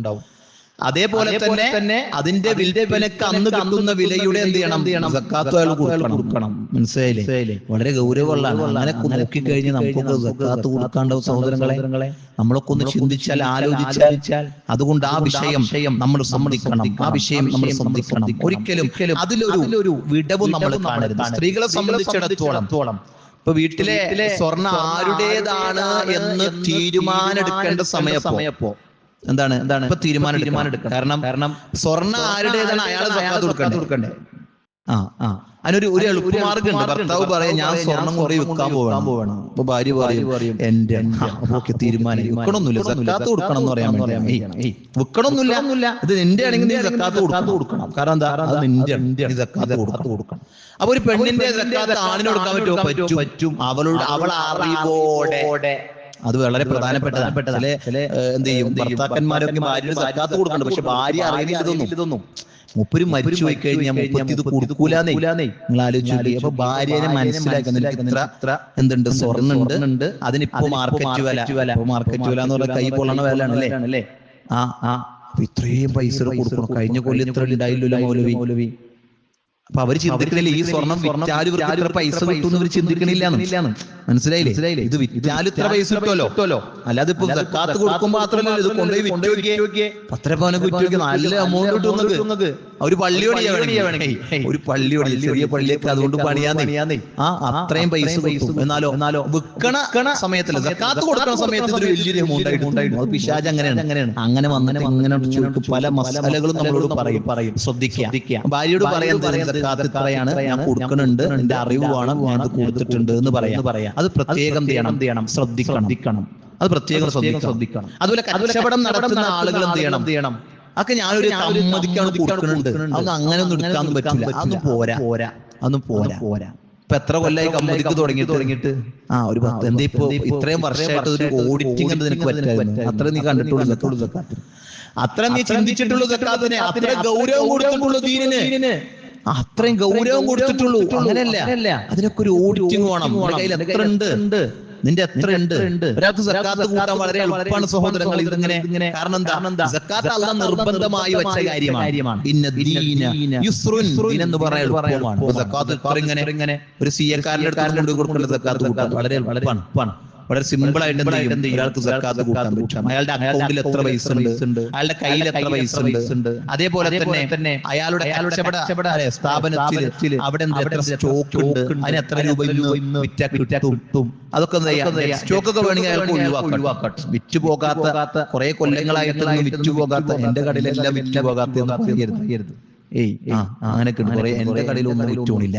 അതേപോലെ തന്നെ അതിന്റെ വിൽപ്പനക്ക് അന്ന് കിട്ടുന്ന വിലയുടെ എന്ത് ചെയ്യണം? സക്കാത്ത് അയാൾ കൊടുക്കണം. മനസ്സിലായില്ലേ? വളരെ ഗൗരവമുള്ളതാണ്. അങ്ങനെ നോക്കിക്കഴിഞ്ഞ് നമുക്കൊക്കെ സക്കാത്ത് കൊടുക്കാണ്ടാവും സഹോദരങ്ങളെ. നമ്മളൊക്കെ ഒന്ന് ചിന്തിച്ചാൽ, ആലോചിച്ചാൽ, അതുകൊണ്ട് ആ വിഷയം നമ്മൾ സമ്മതിക്കണം. ആ വിഷയം നമ്മൾ സമ്മതിക്കണം. ഒരിക്കലും അതിലൊരു വിടവും നമ്മൾ കാണരുത്. സ്ത്രീകളെ സംബന്ധിച്ചിടത്തോളം ഇപ്പൊ വീട്ടിലെ സ്വർണ്ണ ആരുടേതാണ് എന്ന് തീരുമാനെടുക്കേണ്ട സമയപ്പോ എന്താണ് ഇപ്പൊ തീരുമാനം എടുക്കണം. കാരണം സ്വർണ്ണ ആരുടേതാണ് അയാൾ സക്കാത്ത് കൊടുക്കണ്ടേ? അതിനൊരു എളുപ്പമാർഗമുണ്ട്. ഭർത്താവ് പറയാം ഞാൻ സ്വർണം കൊറേ വിൽക്കാൻ പോവണം. അപ്പൊ ഭാര്യ പറയും എന്റെ അപ്പൊക്കെ തീരുമാനം വിൽക്കണമെന്നില്ല, സക്കാത്ത് കൊടുക്കണം എന്ന് പറയാൻ വേണ്ടി. വിൽക്കണമെന്നില്ല, ഇത് നിന്റെ ആണെങ്കിൽ നീ സക്കാത്ത് കൊടുക്കണം. കാരണം എന്താ? അത് നിന്റെ സക്കാത്ത് കൊടുക്കണം. അപ്പൊ ഒരു പെണ്ണിന്റെ സക്കാത്ത് ആണിന് കൊടുക്കാൻ പറ്റും. അവൾ അറിവോടെ. അത് വളരെ പ്രധാനപ്പെട്ടതാണ്. എന്ത് ചെയ്യും? ഭർത്താക്കന്മാരൊക്കെ ഭാര്യയുടെ സക്കാത്ത് കൊടുക്കണ്ട, പക്ഷെ ഭാര്യ അറിയുന്നില്ല ഇതൊന്നും. മുപ്പര് മരിച്ചു പോയി കഴിഞ്ഞാൽ മുപ്പത്തി ഇത് കൊടുക്കൂലെന്നേ നിങ്ങൾ ആലോചിച്ചു. അപ്പൊ ഭാര്യനെ മനസ്സിലാക്കുന്ന എന്തുണ്ട്? സ്വർണ്ണുണ്ട്, അതിനിപ്പോ മാർക്കറ്റ് വില എന്ന് പറഞ്ഞാൽ കൈ പൊള്ളണ വിലയാണല്ലേ. ഇത്രയും പൈസ കൊടുക്കണം. കഴിഞ്ഞ കൊല്ലം ഇത്ര ഉണ്ടായില്ലല്ലോ മൗലവി. അപ്പൊ അവര് ചിന്തിക്കണില്ല ഈ സ്വർണം വിറ്റാലും ഇവർക്ക് ഇത്ര പൈസ കിട്ടും ഇവർ ചിന്തിക്കണില്ല. മനസ്സിലായില്ലേ? ഇത് വിറ്റാലും ഇത്ര പൈസ കിട്ടുമല്ലോ, അല്ലാതെ ഇപ്പൊ സക്കാത്ത് കൊടുക്കുമ്പോൾ മാത്രമല്ല, ഇത് കൊണ്ടുപോയി വിറ്റോക്കിയേ 10 പവനൊക്കെ വിറ്റോക്കി നല്ല എമൗണ്ട് കിട്ടുന്നത്. ഒരു പള്ളിയോടിയാ വേണമെങ്കിൽ, ഒരു പള്ളിയോടി, ചെറിയ പള്ളിയൊക്കെ അതുകൊണ്ട് പണിയാന്നേ. അത്രയും പൈസ കിട്ടും. എന്നാലോ വിൽക്കണ സമയത്തല്ല, സക്കാത്ത് കൊടുക്കുന്ന സമയത്ത് ഇതൊരു വലിയൊരു എമൗണ്ട് ആയിട്ടുണ്ടായിരുന്നു. അത് പിശാച് അങ്ങനെയാണ്. അങ്ങനെ വന്നിട്ട് ഇങ്ങനെ പല മസാലകളും നമ്മളോട് പറയും. ശ്രദ്ധിക്കുക. ഭാര്യയോട് പറയാൻ സക്കാത്ത് ഇത്രയാണ്, ഞാൻ കൊടുക്കണുണ്ട്, എന്റെ അറിവ് വേണം, ഞാൻ ഇത് കൊടുത്തിട്ടുണ്ട് എന്ന് പറയാം. അത് പ്രത്യേകം ചെയ്യണം, ശ്രദ്ധിക്കണം. അത് പ്രത്യേകം ശ്രദ്ധിക്കണം. അതുപോലെ കച്ചവടം നടത്തുന്ന ആളുകൾ എന്ത് ചെയ്യണം? അതൊക്കെ ഞാനൊരു സമ്മതിക്കാണ് കൊടുക്കുന്നുണ്ട്, അതൊന്നും അങ്ങനെ ഒന്നും എടുക്കാനൊന്നും പറ്റില്ല, അതൊന്നും പോരാ. ഇപ്പൊ എത്ര കൊല്ലായി കമ്മതിക്ക് തുടങ്ങിയിട്ട്? ഒരു 10 എന്താ ഇപ്പൊ ഇത്രയും വർഷമായിട്ട് ഒരു ഓഡിറ്റിംഗ് എന്ത് നിനക്ക് പറ്റായിരുന്നു? അത്ര നീ കണ്ടിട്ടുള്ളൂ സക്കാത്ത്, അത്ര നീ ചിന്തിച്ചിട്ടുള്ളൂ സക്കാത്തിനെ, അത്ര ഗൗരവം കൊടുത്തിട്ടുള്ളൂ ദീനിന്, അത്രയും ഗൗരവം കൊടുത്തിട്ടുള്ളൂ. അങ്ങനെയല്ല, അതിനൊക്കെ ഒരു ഓഡിറ്റിംഗ് വേണം. കയ്യിൽ എത്ര ഉണ്ട്, നിന്റെ എത്ര ഉണ്ട്? ഒരാൾക്ക് സക്കാത്ത് കൂട്ടാൻ വളരെ എളുപ്പമാണ് സഹോദരങ്ങൾ. ഇതിങ്ങനെ കാരണം എന്താ? സക്കാത്ത് അല്ലാഹ് നിർബന്ധമായി വെച്ച കാര്യമാണ്. ഇന്ന ദീന യുസ്റുൻ എന്ന് പറയാൻ എളുപ്പമാണ്. സക്കാത്ത് ഇങ്ങനെ ഒരു സിയക്കാരന്റെ അടുത്ത് കൊടുക്കേണ്ട സക്കാത്ത് കൂട്ടാൻ വളരെ എളുപ്പമാണ്. വളരെ സിമ്പിൾ ആയിട്ട് എന്ത് ചെയ്യും? ഒരാൾക്ക് സക്കാത്ത് കൂട്ടാൻ പറ്റും. അയാളുടെ അക്കൗണ്ടിൽ എത്ര പൈസ ഉണ്ട്, അയാളുടെ കയ്യിൽ എത്ര പൈസ ഉണ്ട്, അതേപോലെ തന്നെ അയാളുടെ കച്ചവട സ്ഥാപനത്തിൽ അവിടെ എത്ര സ്റ്റോക്ക് ഉണ്ട്, അതിന് എത്ര രൂപ ഇന്ന് വിറ്റാ കിട്ടും, അതൊക്കെ സ്റ്റോക്ക് ഒക്കെ വേണമെങ്കിൽ അയാൾക്ക് ഒഴിവാക്കട്ടെ. വിറ്റു പോകാത്ത കുറെ കൊല്ലങ്ങളായിട്ടൊന്നും വിറ്റു പോകാത്ത, എന്റെ കടയിലെല്ലാം വിറ്റു പോകാത്ത പറയരുത്. അങ്ങനെ കുറെ എന്റെ കടയിലൊന്നും വിറ്റോണില്ല,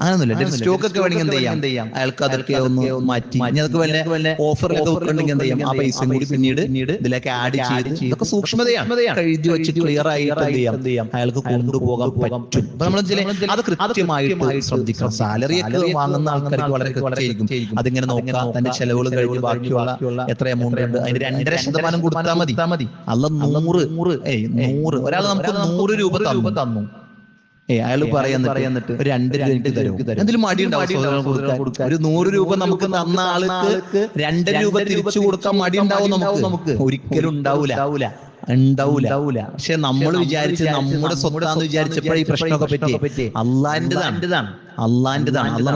അങ്ങനൊന്നുമില്ല. സ്റ്റോക്ക് ഒക്കെ വേണമെങ്കിൽ എന്ത് ചെയ്യാം? അയാൾക്ക് അതൊക്കെ ഒന്ന് മാറ്റി, അതൊക്കെ വല്ല ഓഫറിലൊക്കെ വെക്കണമെങ്കിൽ എന്ത് ചെയ്യാം? ആ പൈസ കൂടി പിന്നീട് ഇതിലേക്ക് ആഡ് ചെയ്ത്, ഇതൊക്കെ സൂക്ഷ്മതയാണ്. എഴുതി വെച്ച് ക്ലിയർ ആയിട്ട് എന്ത് ചെയ്യാം? അയാൾക്ക് കൊണ്ടുപോകാൻ പറ്റും. അപ്പൊ നമ്മൾ അത് കൃത്യമായിട്ട് ശ്രദ്ധിക്കണം. സാലറി ഒക്കെ വാങ്ങുന്ന ആൾക്കാർക്ക് വളരെ കൃത്യമായിരിക്കും അതിങ്ങനെ നോക്കാം. തന്റെ ചെലവുകൾ കഴിഞ്ഞ് ബാക്കിയുള്ള എത്ര എമൗണ്ട് ഉണ്ട് അതിന് 2.5% കൊടുത്താൽ മതി. അല്ല 100 ഒരാൾ നമുക്ക് 100 രൂപ തന്നു, അയാൾ പറയുന്നിട്ട് 2 രൂപ എനിക്ക് തരും. എന്തെങ്കിലും മടിയുണ്ടാവും കൊടുക്കാൻ? ഒരു 100 രൂപ നമുക്ക് തന്ന ആൾക്ക് 2 രൂപ തിരിച്ചു കൊടുക്കാൻ മടി ഉണ്ടാവും നമുക്ക്? ഒരിക്കലും ഉണ്ടാവൂല. പക്ഷെ നമ്മൾ വിചാരിച്ച് നമ്മുടെ സ്വത്താന്ന് വിചാരിച്ചപ്പോഴേ ഈ പ്രശ്നമൊക്കെ പറ്റി. അള്ളാന്റെതാണ്. അള്ളാഹ്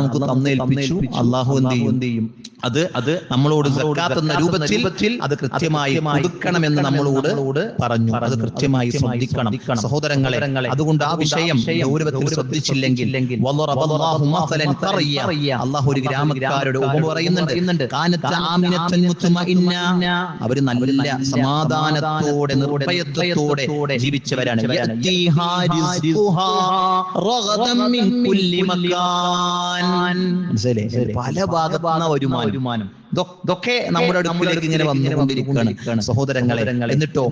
നമുക്ക് തന്നേൽപ്പിച്ചു. അള്ളാഹു എന്ത് ചെയ്യും? അത് നമ്മളോട് സക്കാത്ത് എന്ന രൂപത്തിൽ അത് കൃത്യമായി കൊടുക്കണമെന്ന് നമ്മളോട് പറഞ്ഞു. അത് കൃത്യമായി ശ്രദ്ധിക്കണം സഹോദരങ്ങളെ. അതുകൊണ്ട് ആ വിഷയം ഗൗരവത്തിൽ ശ്രദ്ധിച്ചില്ലെങ്കിൽ അള്ളാഹു ഒരു ഗ്രാമക്കാരുടെ ഉപമ പറയുന്നുണ്ട്. അവര് നല്ല സമാധാനത്തോടെ നിർഭയത്വത്തോടെ ജീവിച്ചവരാണ്. പല ഭാഗത്താണ് വരുമാനം. ഇതൊക്കെ നമ്മുടെ അടുക്കിലേക്ക് ഇങ്ങനെ വന്നുകൊണ്ടിരിക്കുകയാണ് സഹോദരങ്ങളെ. എന്നിട്ടോ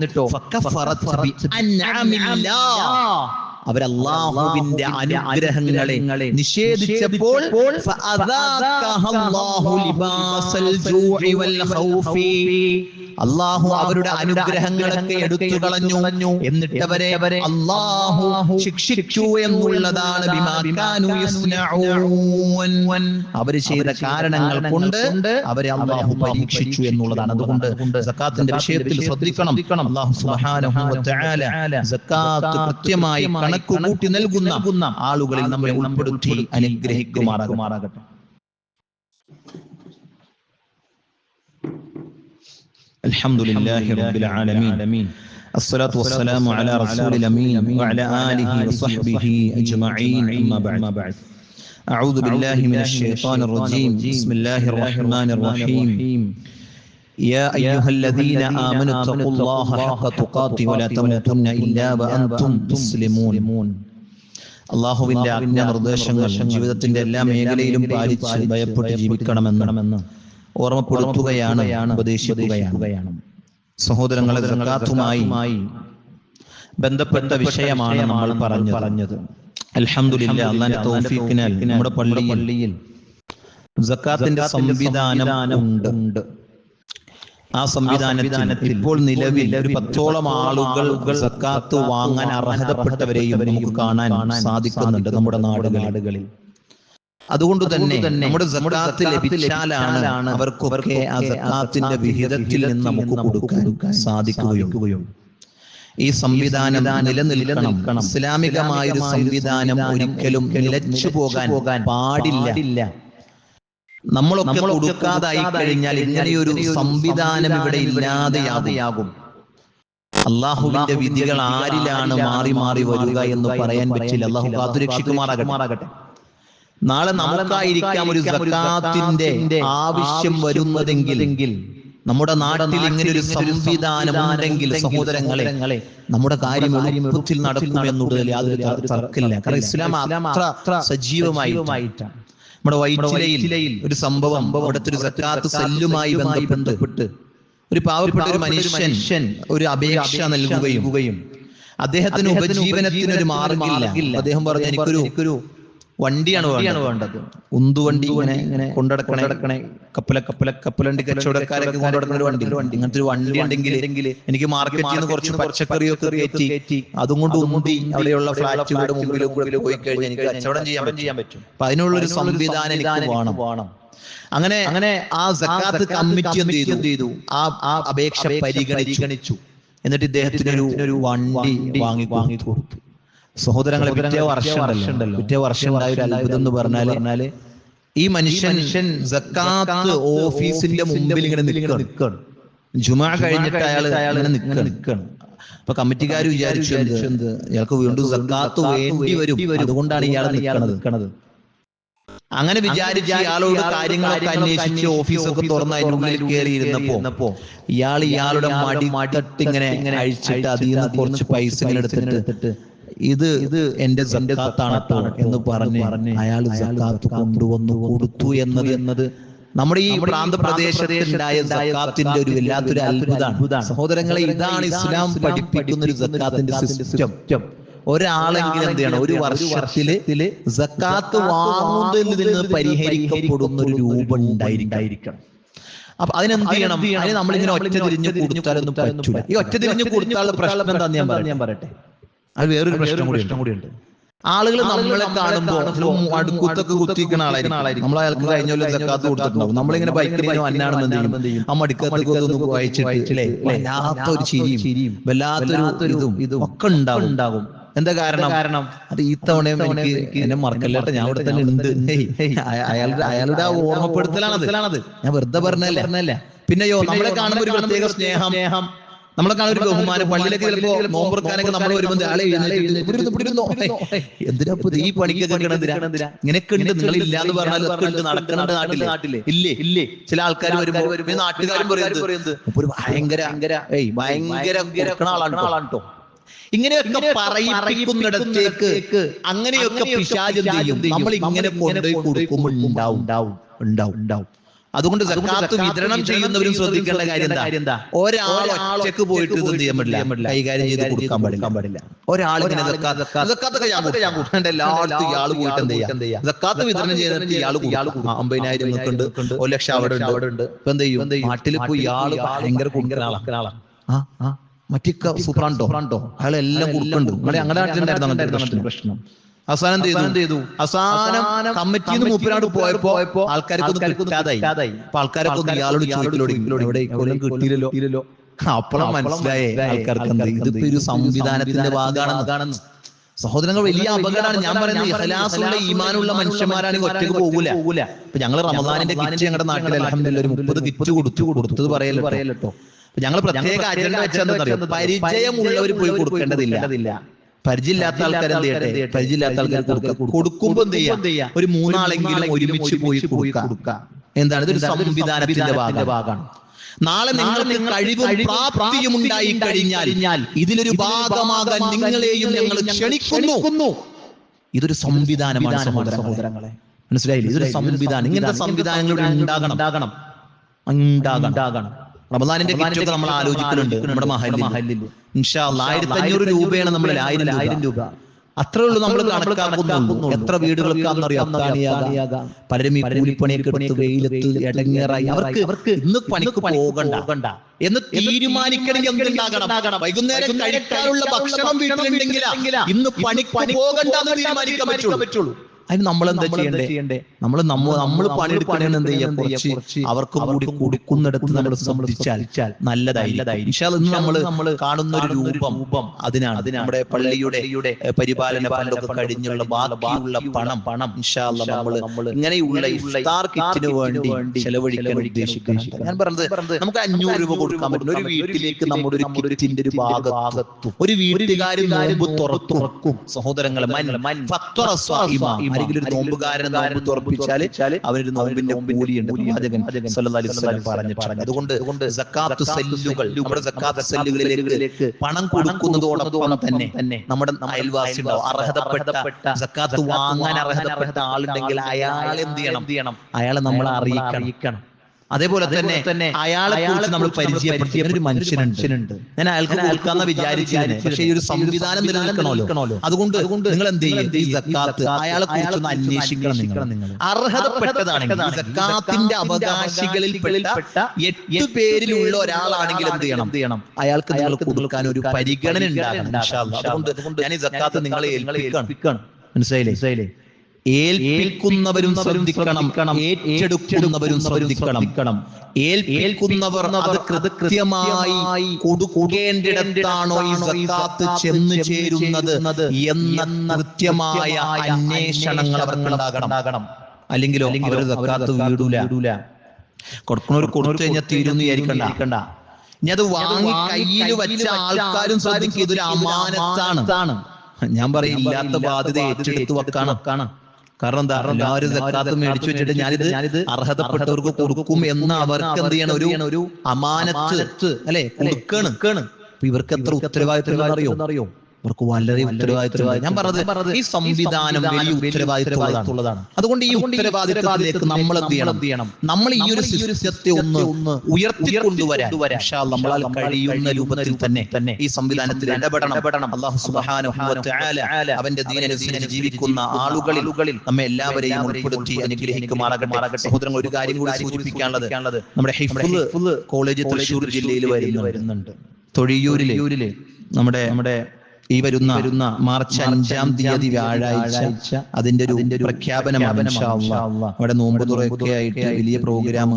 അവരല്ലാഹുവിന്റെ അനുഗ്രഹങ്ങളെ നിഷേധിച്ചപ്പോൾ അള്ളാഹു അവരുടെ അനുഗ്രഹങ്ങളൊക്കെ എടുത്തു കളഞ്ഞു. എന്നിട്ട് അവരെ അള്ളാഹു ശിക്ഷിച്ചു എന്നുള്ളതാണ്. അവര് ചെയ്ത കാരണങ്ങൾ കൊണ്ട് അവരെ അള്ളാഹു പരീക്ഷിച്ചു എന്നുള്ളതാണ്. അതുകൊണ്ട് സക്കാത്തിന്റെ വിഷയത്തിൽ ശ്രദ്ധിക്കണം. അള്ളാഹു സുബ്ഹാനഹു വ തആല സക്കാത്ത് കൃത്യമായി കണക്ക് കൂട്ടി നൽകുന്ന ആളുകളിൽ നമ്മെ ഉൾപ്പെടുത്തി അനുഗ്രഹിക്കുമാറാകട്ടെ. അൽഹംദുലില്ലാഹി റബ്ബിൽ ആലമീൻ. الصلاة والسلام على رسول الأمين وعلى آله وصحبه أجمعين. أما بعد أعوذ بالله من الشيطان الرجيم. بسم الله الرحمن الرحيم. يا أيها الذين آمنوا اتقوا الله حق تقاته ولا تموتن إلا وأنتم مسلمون. അള്ളാഹുവിന്റെ ആജ്ഞാനിർദ്ദേശങ്ങൾ ജീവിതത്തിന്റെ എല്ലാ മേഖലയിലും പാലിച്ച് ഭയപ്പെട്ട് ജീവിക്കണമെന്ന് ഓർമ്മപ്പെടുത്തുകയാണ്, ഉപദേശിക്കുകയാണ്. സഹോദരങ്ങളെ, സക്കാത്തുമായി ബന്ധപ്പെട്ട വിഷയമാണ് നമ്മൾ പറഞ്ഞത്. അൽഹംദുലില്ലാഹ്, അല്ലാഹുവിന്റെ തൗഫീഖിനാൽ നമ്മുടെ പള്ളിയിൽ സക്കാത്തിന്റെ സംവിധാനം ഉണ്ട്. ആ സംവിധാനത്തിൽ ഇപ്പോൾ നിലവിൽ ഒരു 10ഓളം ആളുകൾ സക്കാത്ത് വാങ്ങാൻ അർഹതപ്പെട്ടവരെയും നമുക്ക് കാണാൻ സാധിക്കുന്നുണ്ട് നമ്മുടെ നാടുകളിൽ. അതുകൊണ്ട് തന്നെ നമ്മുടെ സക്കാത്ത് ലഭിച്ചാലാണ് അവർക്കൊക്കെ ആ സക്കാത്തിന്റെ വിഹിതത്തിൽ നിന്ന് നമുക്ക് കൊടുക്കാൻ സാധിക്കുകയുള്ളൂ. ഈ സംവിധാനം നിലനിൽക്കണം. ഇസ്ലാമികമായ ഒരു സംവിധാനം ഒരിക്കലും നിലച്ചു പോകാൻ പാടില്ല. നമ്മളൊക്കെ കൊടുക്കാതായി കഴിഞ്ഞാൽ ഇങ്ങനെയൊരു സംവിധാനം ഇവിടെ ഇല്ലാതെയാകും. അള്ളാഹുവിന്റെ വിധികൾ ആരിലാണ് മാറി മാറി വരിക എന്ന് പറയാൻ പറ്റില്ല. അള്ളാഹു കാത്തുരക്ഷിക്കുമാറാകട്ടെ. നാളെ നമുക്കായിരിക്കാം ഒരു സക്കാത്തിന്റെ ആവശ്യം വരുന്നതെങ്കിൽ, നമ്മുടെ നാട്ടിൽ ഇങ്ങനെ ഒരു സംവിധാനം ഉണ്ടെങ്കിൽ സഹോദരങ്ങളെ, നമ്മുടെ കാര്യം എളുപ്പത്തിൽ നടക്കുമെന്നുള്ളതിൽ യാതൊരു തർക്കമില്ല. കാരണം ഇസ്ലാം അത്ര സജീവമായിട്ടാണ്. നമ്മുടെ വൈറ്റിലയിൽ ഒരു സംഭവം, അവിടുത്തെ ഒരു സക്കാത്ത് സെല്ലുമായി ബന്ധപ്പെട്ട് ഒരു പാവപ്പെട്ട ഒരു മനുഷ്യൻ ഒരു അപേക്ഷ നൽകുകയും അദ്ദേഹത്തിന് ഉപജീവനത്തിന് ഒരു മാർഗ്ഗമില്ല. അദ്ദേഹം പറഞ്ഞു, എനിക്കൊരു വണ്ടിയാണ് വേണ്ടത്, ഉന്തുവണ്ടി, ഇങ്ങനെ കൊണ്ടടക്കണേ കപ്പലണ്ടി കച്ചവടക്കാരൊക്കെ കൊണ്ടുനടക്കുന്ന ഒരു വണ്ടി. ഇങ്ങനത്തെ ഒരു വണ്ടി ഉണ്ടെങ്കിൽ എനിക്ക് മാർക്കറ്റിൽ നിന്ന് കുറച്ച് പച്ചക്കറിയൊക്കെ കയറ്റി അതും കൊണ്ട് ഉന്തി അവിടെയുള്ള ഫ്ലാറ്റുകളുടെ മുമ്പിൽ പോയി കഴിഞ്ഞാൽ എനിക്ക് കച്ചവടം ചെയ്യാൻ പറ്റും. അപ്പൊ അതിനുള്ളൊരു സംവിധാനം എനിക്ക് വേണം. അങ്ങനെ ആ സക്കാത്ത് കമ്മിറ്റി എന്ത് ചെയ്തു? ആ അപേക്ഷ പരിഗണിച്ചു. എന്നിട്ട് ഇദ്ദേഹത്തിന് ഒരു വണ്ടി വാങ്ങി കൊടുത്തു. സഹോദരങ്ങളെ, പിറ്റേ വർഷം ഉണ്ടായ ഒരു അത്ഭുതം എന്ന് പറഞ്ഞാല് ഈ മനുഷ്യൻ സക്കാത്ത് ഓഫീസിന്റെ മുമ്പിൽ ഇങ്ങനെ നിൽക്കുകയാണ്. ജുമാ കഴിഞ്ഞിട്ട് അയാൾ നിൽക്കുകയാണ്. അപ്പൊ കമ്മിറ്റിക്കാർ വിചാരിച്ചു, എന്ത് ഇയാൾക്ക് വീണ്ടും സക്കാത്ത് വേണ്ടി വരും, അതുകൊണ്ടാണ് ഇയാൾ നിൽക്കണത്. അങ്ങനെ വിചാരിച്ച് ഇയാളോട് കാര്യങ്ങളൊക്കെ അന്വേഷിച്ച് ഓഫീസൊക്കെ തുറന്ന് അതിനുള്ളിൽ കയറിയിരുന്നപ്പോ ഇയാളുടെ മടിത്തട്ട് ഇങ്ങനെ അഴിച്ചിട്ട് അതിൽ നിന്ന് കുറച്ച് പൈസ ഇങ്ങനെ എടുത്തിട്ട് ഇത് എന്റെ സക്കാത്താണ് എന്ന് പറഞ്ഞ് അയാൾ സക്കാത്ത് കൊണ്ടുവന്നു കൊടുത്തു എന്നത് നമ്മുടെ ഈ പ്രാന്തപ്രദേശത്തുണ്ടായ സക്കാത്തിന്റെ ഒരു വല്ലാത്തൊരു അത്ഭുതമാണ്. സഹോദരങ്ങളെ, ഇതാണ് ഇസ്ലാം പഠിപ്പിക്കുന്ന ഒരു സക്കാത്തിന്റെ സിസ്റ്റം. ഒരാളെങ്കിലും എന്ത് ചെയ്യണം? ഒരു വർഷത്തില് സക്കാത്ത് വാങ്ങുന്നതിൽ നിന്ന് പരിഹരിക്കപ്പെടുന്ന ഒരു രൂപം ഉണ്ടായിരിക്കണം. അപ്പൊ അതിനെന്ത് ചെയ്യണം? അതിന് നമ്മളിങ്ങനെ ഒറ്റ തിരിഞ്ഞ് കൊടുത്താലൊന്നും പറ്റൂല. ഈ ഒറ്റ തിരിഞ്ഞ് കൊടുത്താലുള്ള പ്രശ്നം എന്താന്ന് ഞാൻ പറയട്ടെ. അത് വേറൊരു പ്രശ്നം കൂടിയുണ്ട്. ആളുകൾ നമ്മളെ കാണുമ്പോൾ അടുക്കുത്തൊക്കെ കുത്തിക്കുന്ന ആളായിരിക്കും. നമ്മൾ അയാൾക്ക് കഴിഞ്ഞ പോലെ സക്കാത്ത് കൊടുത്തിട്ടുണ്ടാവും. നമ്മളിങ്ങനെ ബൈക്കിന് അന്നാണെന്ന് ചെയ്യും, ആ മടിക്കത്തൊക്കെ ഒന്ന് വായിച്ചിട്ട് വല്ലാത്തൊരു ചിരിയും വല്ലാത്തൊരു ഇതും ഒക്കെ ഉണ്ടാവും. എന്താ കാരണം? അത് ഈ തവണയും എനിക്ക് എന്നെ മറക്കല്ലേട്ടെ, ഞാൻ ഇവിടെ തന്നെ ഉണ്ട്. അയാളുടെ ആ ഓർമ്മപ്പെടുത്തലാണത്. ഞാൻ വെറുതെ പറഞ്ഞല്ല. പിന്നെയോ, നമ്മളെ കാണുമ്പോൾ ഒരു പ്രത്യേക സ്നേഹം, നമ്മളെ കാണാൻ ഒരു ബഹുമാനം. പള്ളിയിലേക്ക് ചിലപ്പോ നോമ്പുറക്കാനൊക്കെ നമ്മൾ വരുമ്പോൾ ആളെ എന്തിനാ ഈ പണിക്കൊക്കെ ഇങ്ങനെയൊക്കെ ഉണ്ട്. നിങ്ങൾ ഇല്ലാന്ന് പറഞ്ഞാൽ നടക്കുന്നുണ്ട് നാട്ടില്. ഇല്ലേ ചില ആൾക്കാർ വരുമ്പോ നാട്ടുകാരും പറയുന്നത് ഒരു ഭയങ്കര ആളാണ് കേട്ടോ. ഇങ്ങനെയൊക്കെ പറയിപ്പിക്കുന്നിടത്തേക്ക് അങ്ങനെയൊക്കെ പിശാച് ചെയ്യും. നമ്മൾ ഇങ്ങനെ കൊണ്ടുപോയി കൊടുക്കുമ്പോൾ ഉണ്ടാവും. അതുകൊണ്ട് സക്കാത്ത് വിതരണം ചെയ്യുന്നവരും ശ്രദ്ധിക്കേണ്ട കാര്യം എന്താ? ഒരാൾ ഒറ്റക്ക് പോയിട്ട് ഇത് ചെയ്യാൻ പറ്റില്ല, കൈകാര്യം ചെയ്ത് കൊടുക്കാൻ പാടില്ല. ഒരാളിങ്ങനെ സക്കാത്തൊക്കെ ഞാൻ കൂട്ടാണ്ട് എല്ലായിടത്തും ഇയാൾ പോയിട്ട് എന്ത് ചെയ്യാം? സക്കാത്ത് വിതരണം ചെയ്തിട്ട് ഇയാൾ 50,000 ഉണ്ട്, 1 ലക്ഷം അവിടെ ഉണ്ട്. ഇപ്പൊ എന്ത് ചെയ്യും? നാട്ടിൽ പോയി ഇയാള് ഭയങ്കര കൊടുക്കുന്ന ആളാണ്. മറ്റേ സൂപ്രാണ്ടോ അയാളെല്ലാം കൊടുക്കണ്ടു. അങ്ങനെ പ്രശ്നം. അവസാനം കമ്മിറ്റിന്ന് മൂപ്പരാണ്ട് പോയപ്പോ ആൾക്കാരൊക്കെ കിട്ടാതായി. അപ്പൊ ആൾക്കാരൊക്കെ ഇയാളോട് കിട്ടിയില്ലല്ലോ. അപ്പോഴും മനസ്സിലായേ ആൾക്കാർക്ക് ഇതിപ്പോ ഒരു സംവിധാനത്തിന്റെ ഭാഗമാണെന്ന്. സഹോദരങ്ങൾ, വലിയ അപകടമാണ്. ഞാൻ പറയുന്നത് ഇഖ്ലാസുള്ള ഈമാനുള്ള മനുഷ്യന്മാരാണെങ്കിൽ ഒറ്റക്ക് പോകൂല. ഇപ്പൊ ഞങ്ങൾ റമദാനിന്റെ കിറ്റ് ഞങ്ങളുടെ നാട്ടിൽ അൽഹംദുലില്ലാഹ് ഒരു 30 കിറ്റ് കൊടുത്തത് പറയല്ലോ. ഞങ്ങൾ പ്രത്യേക അജണ്ട വെച്ചെന്നറിയാം, പരിചയമുള്ളവർ പോയി കൊടുക്കേണ്ടതില്ല. പരിചയമില്ലാത്ത ആൾക്കാർ എന്ത് ചെയ്യട്ടെ? പരിചയമില്ലാത്ത ആൾക്കാർ കൊടുക്കുമ്പോ എന്ത് ചെയ്യാ? ഒരു 3 ആളെങ്കിലും ഒരുമിച്ച് പോയി കൊടുക്കുക. എന്താണ്? ഇതൊരു സംവിധാനത്തിന്റെ ഭാഗമാണ്. നാളെ നിങ്ങൾക്ക് കഴിവും പ്രാപ്തിയും ഉണ്ടായി കഴിഞ്ഞാൽ ഇതിലൊരു ഭാഗമാകാൻ നിങ്ങളെയും ഞങ്ങൾ ക്ഷണിക്കുന്നു. ഇതൊരു സംവിധാനമാണ് സഹോദരങ്ങളെ, മനസ്സിലായില്ലേ? ഇതൊരു സംവിധാനം. ഇങ്ങനത്തെ സംവിധാനങ്ങൾ ഉണ്ടാകണം. റമദാനിന്റെ കിറ്റൊക്കെ നമ്മൾ ആലോചിക്കുന്നുണ്ട് നമ്മുടെ മഹല്ലിൽ. ഇൻഷാ അല്ലാഹ് 1500 രൂപയാണ് നമ്മൾ 1000 രൂപ. അത്രേ ഉള്ളൂ നമ്മൾ കണക്കാക്കുന്നുള്ളൂ. എത്ര വീടുകൾക്കാണെന്നറിയാം അത്താണിയാകാം. പലരും ഈ കൂലിപ്പണിയൊക്കെ എടുത്ത് വെയിലത്ത് ഇടങ്ങേറായി. അവർക്ക് ഇന്ന് പണിക്ക് പോകണ്ട എന്ന് തീരുമാനിക്കണമെങ്കിൽ എന്തുണ്ടാകണം? വൈകുന്നേരം കഴിക്കാനുള്ള ഭക്ഷണം വീട്ടിലുണ്ടെങ്കിൽ ഇന്ന് പണിക്ക് പോകണ്ട എന്ന് തീരുമാനിക്കാൻ പറ്റുള്ളൂ. അതിന് നമ്മൾ എന്താ ചെയ്യണ്ടേ? നമ്മൾ പണിയെടുക്കണേന്ന് എന്ത് ചെയ്യാ, കുറച്ച് അവർക്ക് കൂടി കൊടുക്കുന്നിടത്ത് നമ്മൾ ശ്രദ്ധിച്ചാൽ നല്ലതായിരിക്കും. ഇൻഷാ അല്ലാഹ് ഇന്ന് നമ്മൾ കാണുന്ന ഒരു രൂപം അതിനാണ് നമ്മുടെ പള്ളിയുടെ പരിപാലന ഫണ്ടൊക്കെ കഴിഞ്ഞുള്ള ബാക്കിയുള്ള പണം ഇൻഷാ അല്ലാഹ് നമ്മൾ ഇങ്ങനെയുള്ള ഇഫ്താർ കിറ്റിന് വേണ്ടി ചെലവഴിക്കാൻ ഉദ്ദേശിക്കുന്നുണ്ട്. ഞാൻ പറഞ്ഞത് നമുക്ക് 500 രൂപ കൊടുക്കാൻ പറ്റുന്ന ഒരു വീട്ടിലേക്ക് നമ്മുടെ ഒരു കിറ്റിന്റെ ഒരു ഭാഗത്തും ഒരു വീട്ടുകാരും നോമ്പ് തുറക്കും. സഹോദരങ്ങളെ, ഒരു നോമ്പുകാരനെ നോമ്പ് തുറപ്പിച്ചാല് അവനൊരു നോമ്പിന്റെ കൂലിയുണ്ട് പ്രവാചകൻ സല്ലല്ലാഹു അലൈഹി വസല്ലം പറഞ്ഞിട്ടുണ്ട്. അതുകൊണ്ട് സക്കാത്ത് സെല്ലുകൾ, നമ്മുടെ സക്കാത്ത് സെല്ലുകളിലേക്ക് പണം കൊടുക്കുന്നതോടൊപ്പം തന്നെ നമ്മുടെ അയൽവാസി അർഹതപ്പെട്ട സക്കാത്ത് വാങ്ങാൻ അർഹതപ്പെട്ട ആളുണ്ടെങ്കിൽ അയാളെ എന്ത് ചെയ്യണം? അയാളെ നമ്മൾ അറിയിക്കണം. അതേപോലെ തന്നെ അയാളെ കുറിച്ച് നമ്മൾ പരിചയപ്പെടുത്തി ഒരു മനുഷ്യനുണ്ട്, ഞാൻ അയാൾക്ക് കൊടുക്കാന്ന് വിചാരിച്ചിരുന്നു, പക്ഷേ ഈ ഒരു സംവിധാനം നിലനിൽക്കണമല്ലോ. അതുകൊണ്ട് നിങ്ങൾ എന്ത് ചെയ്യും? ഈ സക്കാത്ത് അയാളെ കുറിച്ചൊന്ന് അന്വേഷിക്കണം. നിങ്ങൾ അർഹതപ്പെട്ടതാണെങ്കിൽ സക്കാത്തിന്റെ അവകാശികളിൽ പെട്ട 8 പേരിലുള്ള ഒരാളാണെങ്കിൽ എന്ത് ചെയ്യണം? അയാൾക്ക് നിങ്ങൾ കൊടുക്കാൻ ഒരു പരിഗണന ഉണ്ടാകണം ഇൻഷാ അല്ലാഹ്. അതുകൊണ്ട് ഞാൻ ഈ സക്കാത്ത് നിങ്ങളെ ഏൽപ്പിക്കണം. മനസ്സിലായില്ലേ? ഏൽപ്പിക്കുന്നവരും ശ്രദ്ധിക്കണം, ഏറ്റെടുക്കുന്നവരും ശ്രദ്ധിക്കണം. ഏൽപ്പിക്കുന്നവർ അത് കൃത്യമായി കൊടുക്കേണ്ടിടത്താണോ ഈ സക്കാത്ത് ചെന്ന് ചേരുന്നത് എന്ന കൃത്യമായ അന്വേഷണങ്ങൾ അവർക്കുണ്ടാകണം. അല്ലെങ്കിലോ അവർ സക്കാത്ത് വീടൂല. കൊടുക്കുന്നവർ കൊടുത്തു കഴിഞ്ഞാൽ തീരുന്നു വിചാരിക്കണ്ട. ഇനി അത് വാങ്ങി കയ്യിൽ വെച്ച ആൾക്കാരും ശ്രദ്ധിക്കും, ഇതൊരു അമാനത്താണ്. ഞാൻ പറയും, ഇല്ലാത്ത ബാധ്യത ഏറ്റെടുത്ത് വെക്കണം. കാരണം എന്താ, എല്ലാവരും സക്കാത്ത് മേടിച്ചു വെച്ചിട്ട് ഞാനിത് അർഹതപ്പെട്ടവർക്ക് കൊടുക്കും എന്ന് അവർക്ക് എന്ത് ചെയ്യണം? ഒരു അമാനത്ത് അല്ലെ കൊടുക്കണം. ഇവർക്ക് എത്ര ഉത്തരവാദിത്വം അറിയോ? ഇവർക്ക് വളരെ ഉത്തരവാദിത്വം. ഞാൻ പറഞ്ഞത് ഈ സംവിധാനം വലിയ ഉത്തരവാദിത്വമുള്ളതാണ്. അതുകൊണ്ട് ഈ ഉത്തരവാദിത്വത്തിലേക്ക് നമ്മൾ എന്ത് ചെയ്യണം? നമ്മൾ ഈ ഒരു സിസ്റ്റത്തെ ഒന്ന് ഉയർത്തിക്കൊണ്ടുവരാൻ നമ്മളാൽ കഴിയുന്ന രൂപത്തിൽ തന്നെ ഈ സംവിധാനത്തിൽ ഇടപെടണം. അല്ലാഹു സുബ്ഹാനഹു വ തആല അവന്റെ ദീനനുസരിച്ച് ജീവിക്കുന്ന ആളുകളിൽ നമ്മെ എല്ലാവരെയും ഉൾപ്പെടുത്തി അനുഗ്രഹിക്കുമാറാകട്ടെ. സഹോദരങ്ങൾ, ഒരു കാര്യം കൂടി സൂചിപ്പിക്കാനുള്ളത്, നമ്മുടെ ഹിഫ്ള് കോളേജ് തൃശ്ശൂർ ജില്ലയിൽ വരുന്നുണ്ട്. തൊഴിയൂരിലെ നമ്മുടെ ഈ വരുന്ന മാർച്ച് 5-ാം തീയതി വ്യാഴാഴ്ച അതിന്റെ ഒരു പ്രഖ്യാപനമാണ് ഇൻഷാ അല്ലാഹ്. അവിടെ നോമ്പ് തുറയൊക്കെ ആയിട്ട് വലിയ പ്രോഗ്രാം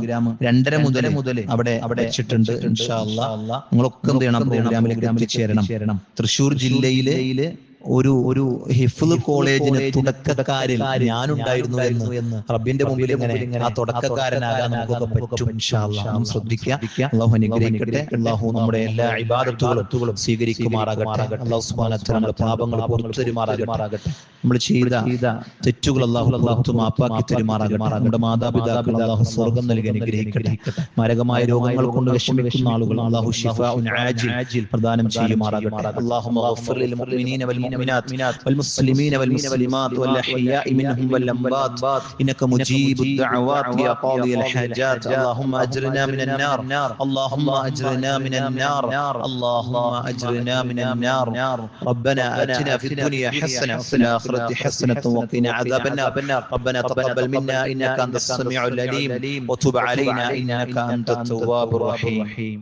2:30 മുതൽ അവിടെ വെച്ചിട്ടുണ്ട് ഇൻഷാ അല്ലാഹ്. നിങ്ങളൊക്കെ എന്ത് ചെയ്യണം? പ്രോഗ്രാമിലേക്ക് എത്തിച്ചേരണം. തൃശ്ശൂർ ജില്ലയിലെ ഒരു ഹിഫ്ള് കോളേജിന് തുടക്കക്കാരിൽ ഞാനുണ്ടായിരുന്നു എന്ന് റബ്ബിന്റെ മുമ്പിൽ ഇങ്ങനെ ആ തുടക്കക്കാരനാകാൻ നമുക്കൊക്കെ പറ്റും ഇൻഷാ അല്ലാഹ്. നാം ശ്രദ്ധിക്കുക. അല്ലാഹു അനുഗ്രഹിക്കട്ടെ. അല്ലാഹു നമ്മുടെ എല്ലാ ഇബാദത്തുകളും സ്വീകരിക്കുമാറാകട്ടെ. അല്ലാഹു സുബ്ഹാനഹു വ തആല നമ്മുടെ പാപങ്ങൾ പുറത്തു തരുമാറാകട്ടെ. നമ്മൾ ചെയ്ത തെറ്റുകൾ അല്ലാഹു പുറത്തു മാപ്പാക്കി തരുമാറാകട്ടെ. നമ്മുടെ മാതാപിതാക്കൾ അല്ലാഹു സ്വർഗ്ഗം നൽകി അനുഗ്രഹിക്കട്ടെ. മാരകമായ രോഗങ്ങൾ കൊണ്ട് വിഷമിക്കുന്ന ആളുകൾ അല്ലാഹു ശിഫാഉൻ ആജിൽ പ്രദാനം ചെയ്യുമാറാകട്ടെ. അല്ലാഹുമ്മ ഗഫിർ ലിൽ മുഅ്മിനീന വൽ المؤمنات والمسلمين والمسلمات والأحياء منهم والأموات إنك مجيب الدعوات يا قاضي الحاجات. اللهم أجرنا من النار، اللهم أجرنا من النار، اللهم أجرنا من النار. ربنا آتنا في الدنيا حسنة وفي الآخرة حسنة وقنا عذاب النار. ربنا تقبل منا إنك أنت السميع العليم وتب علينا إنك أنت التواب الرحيم.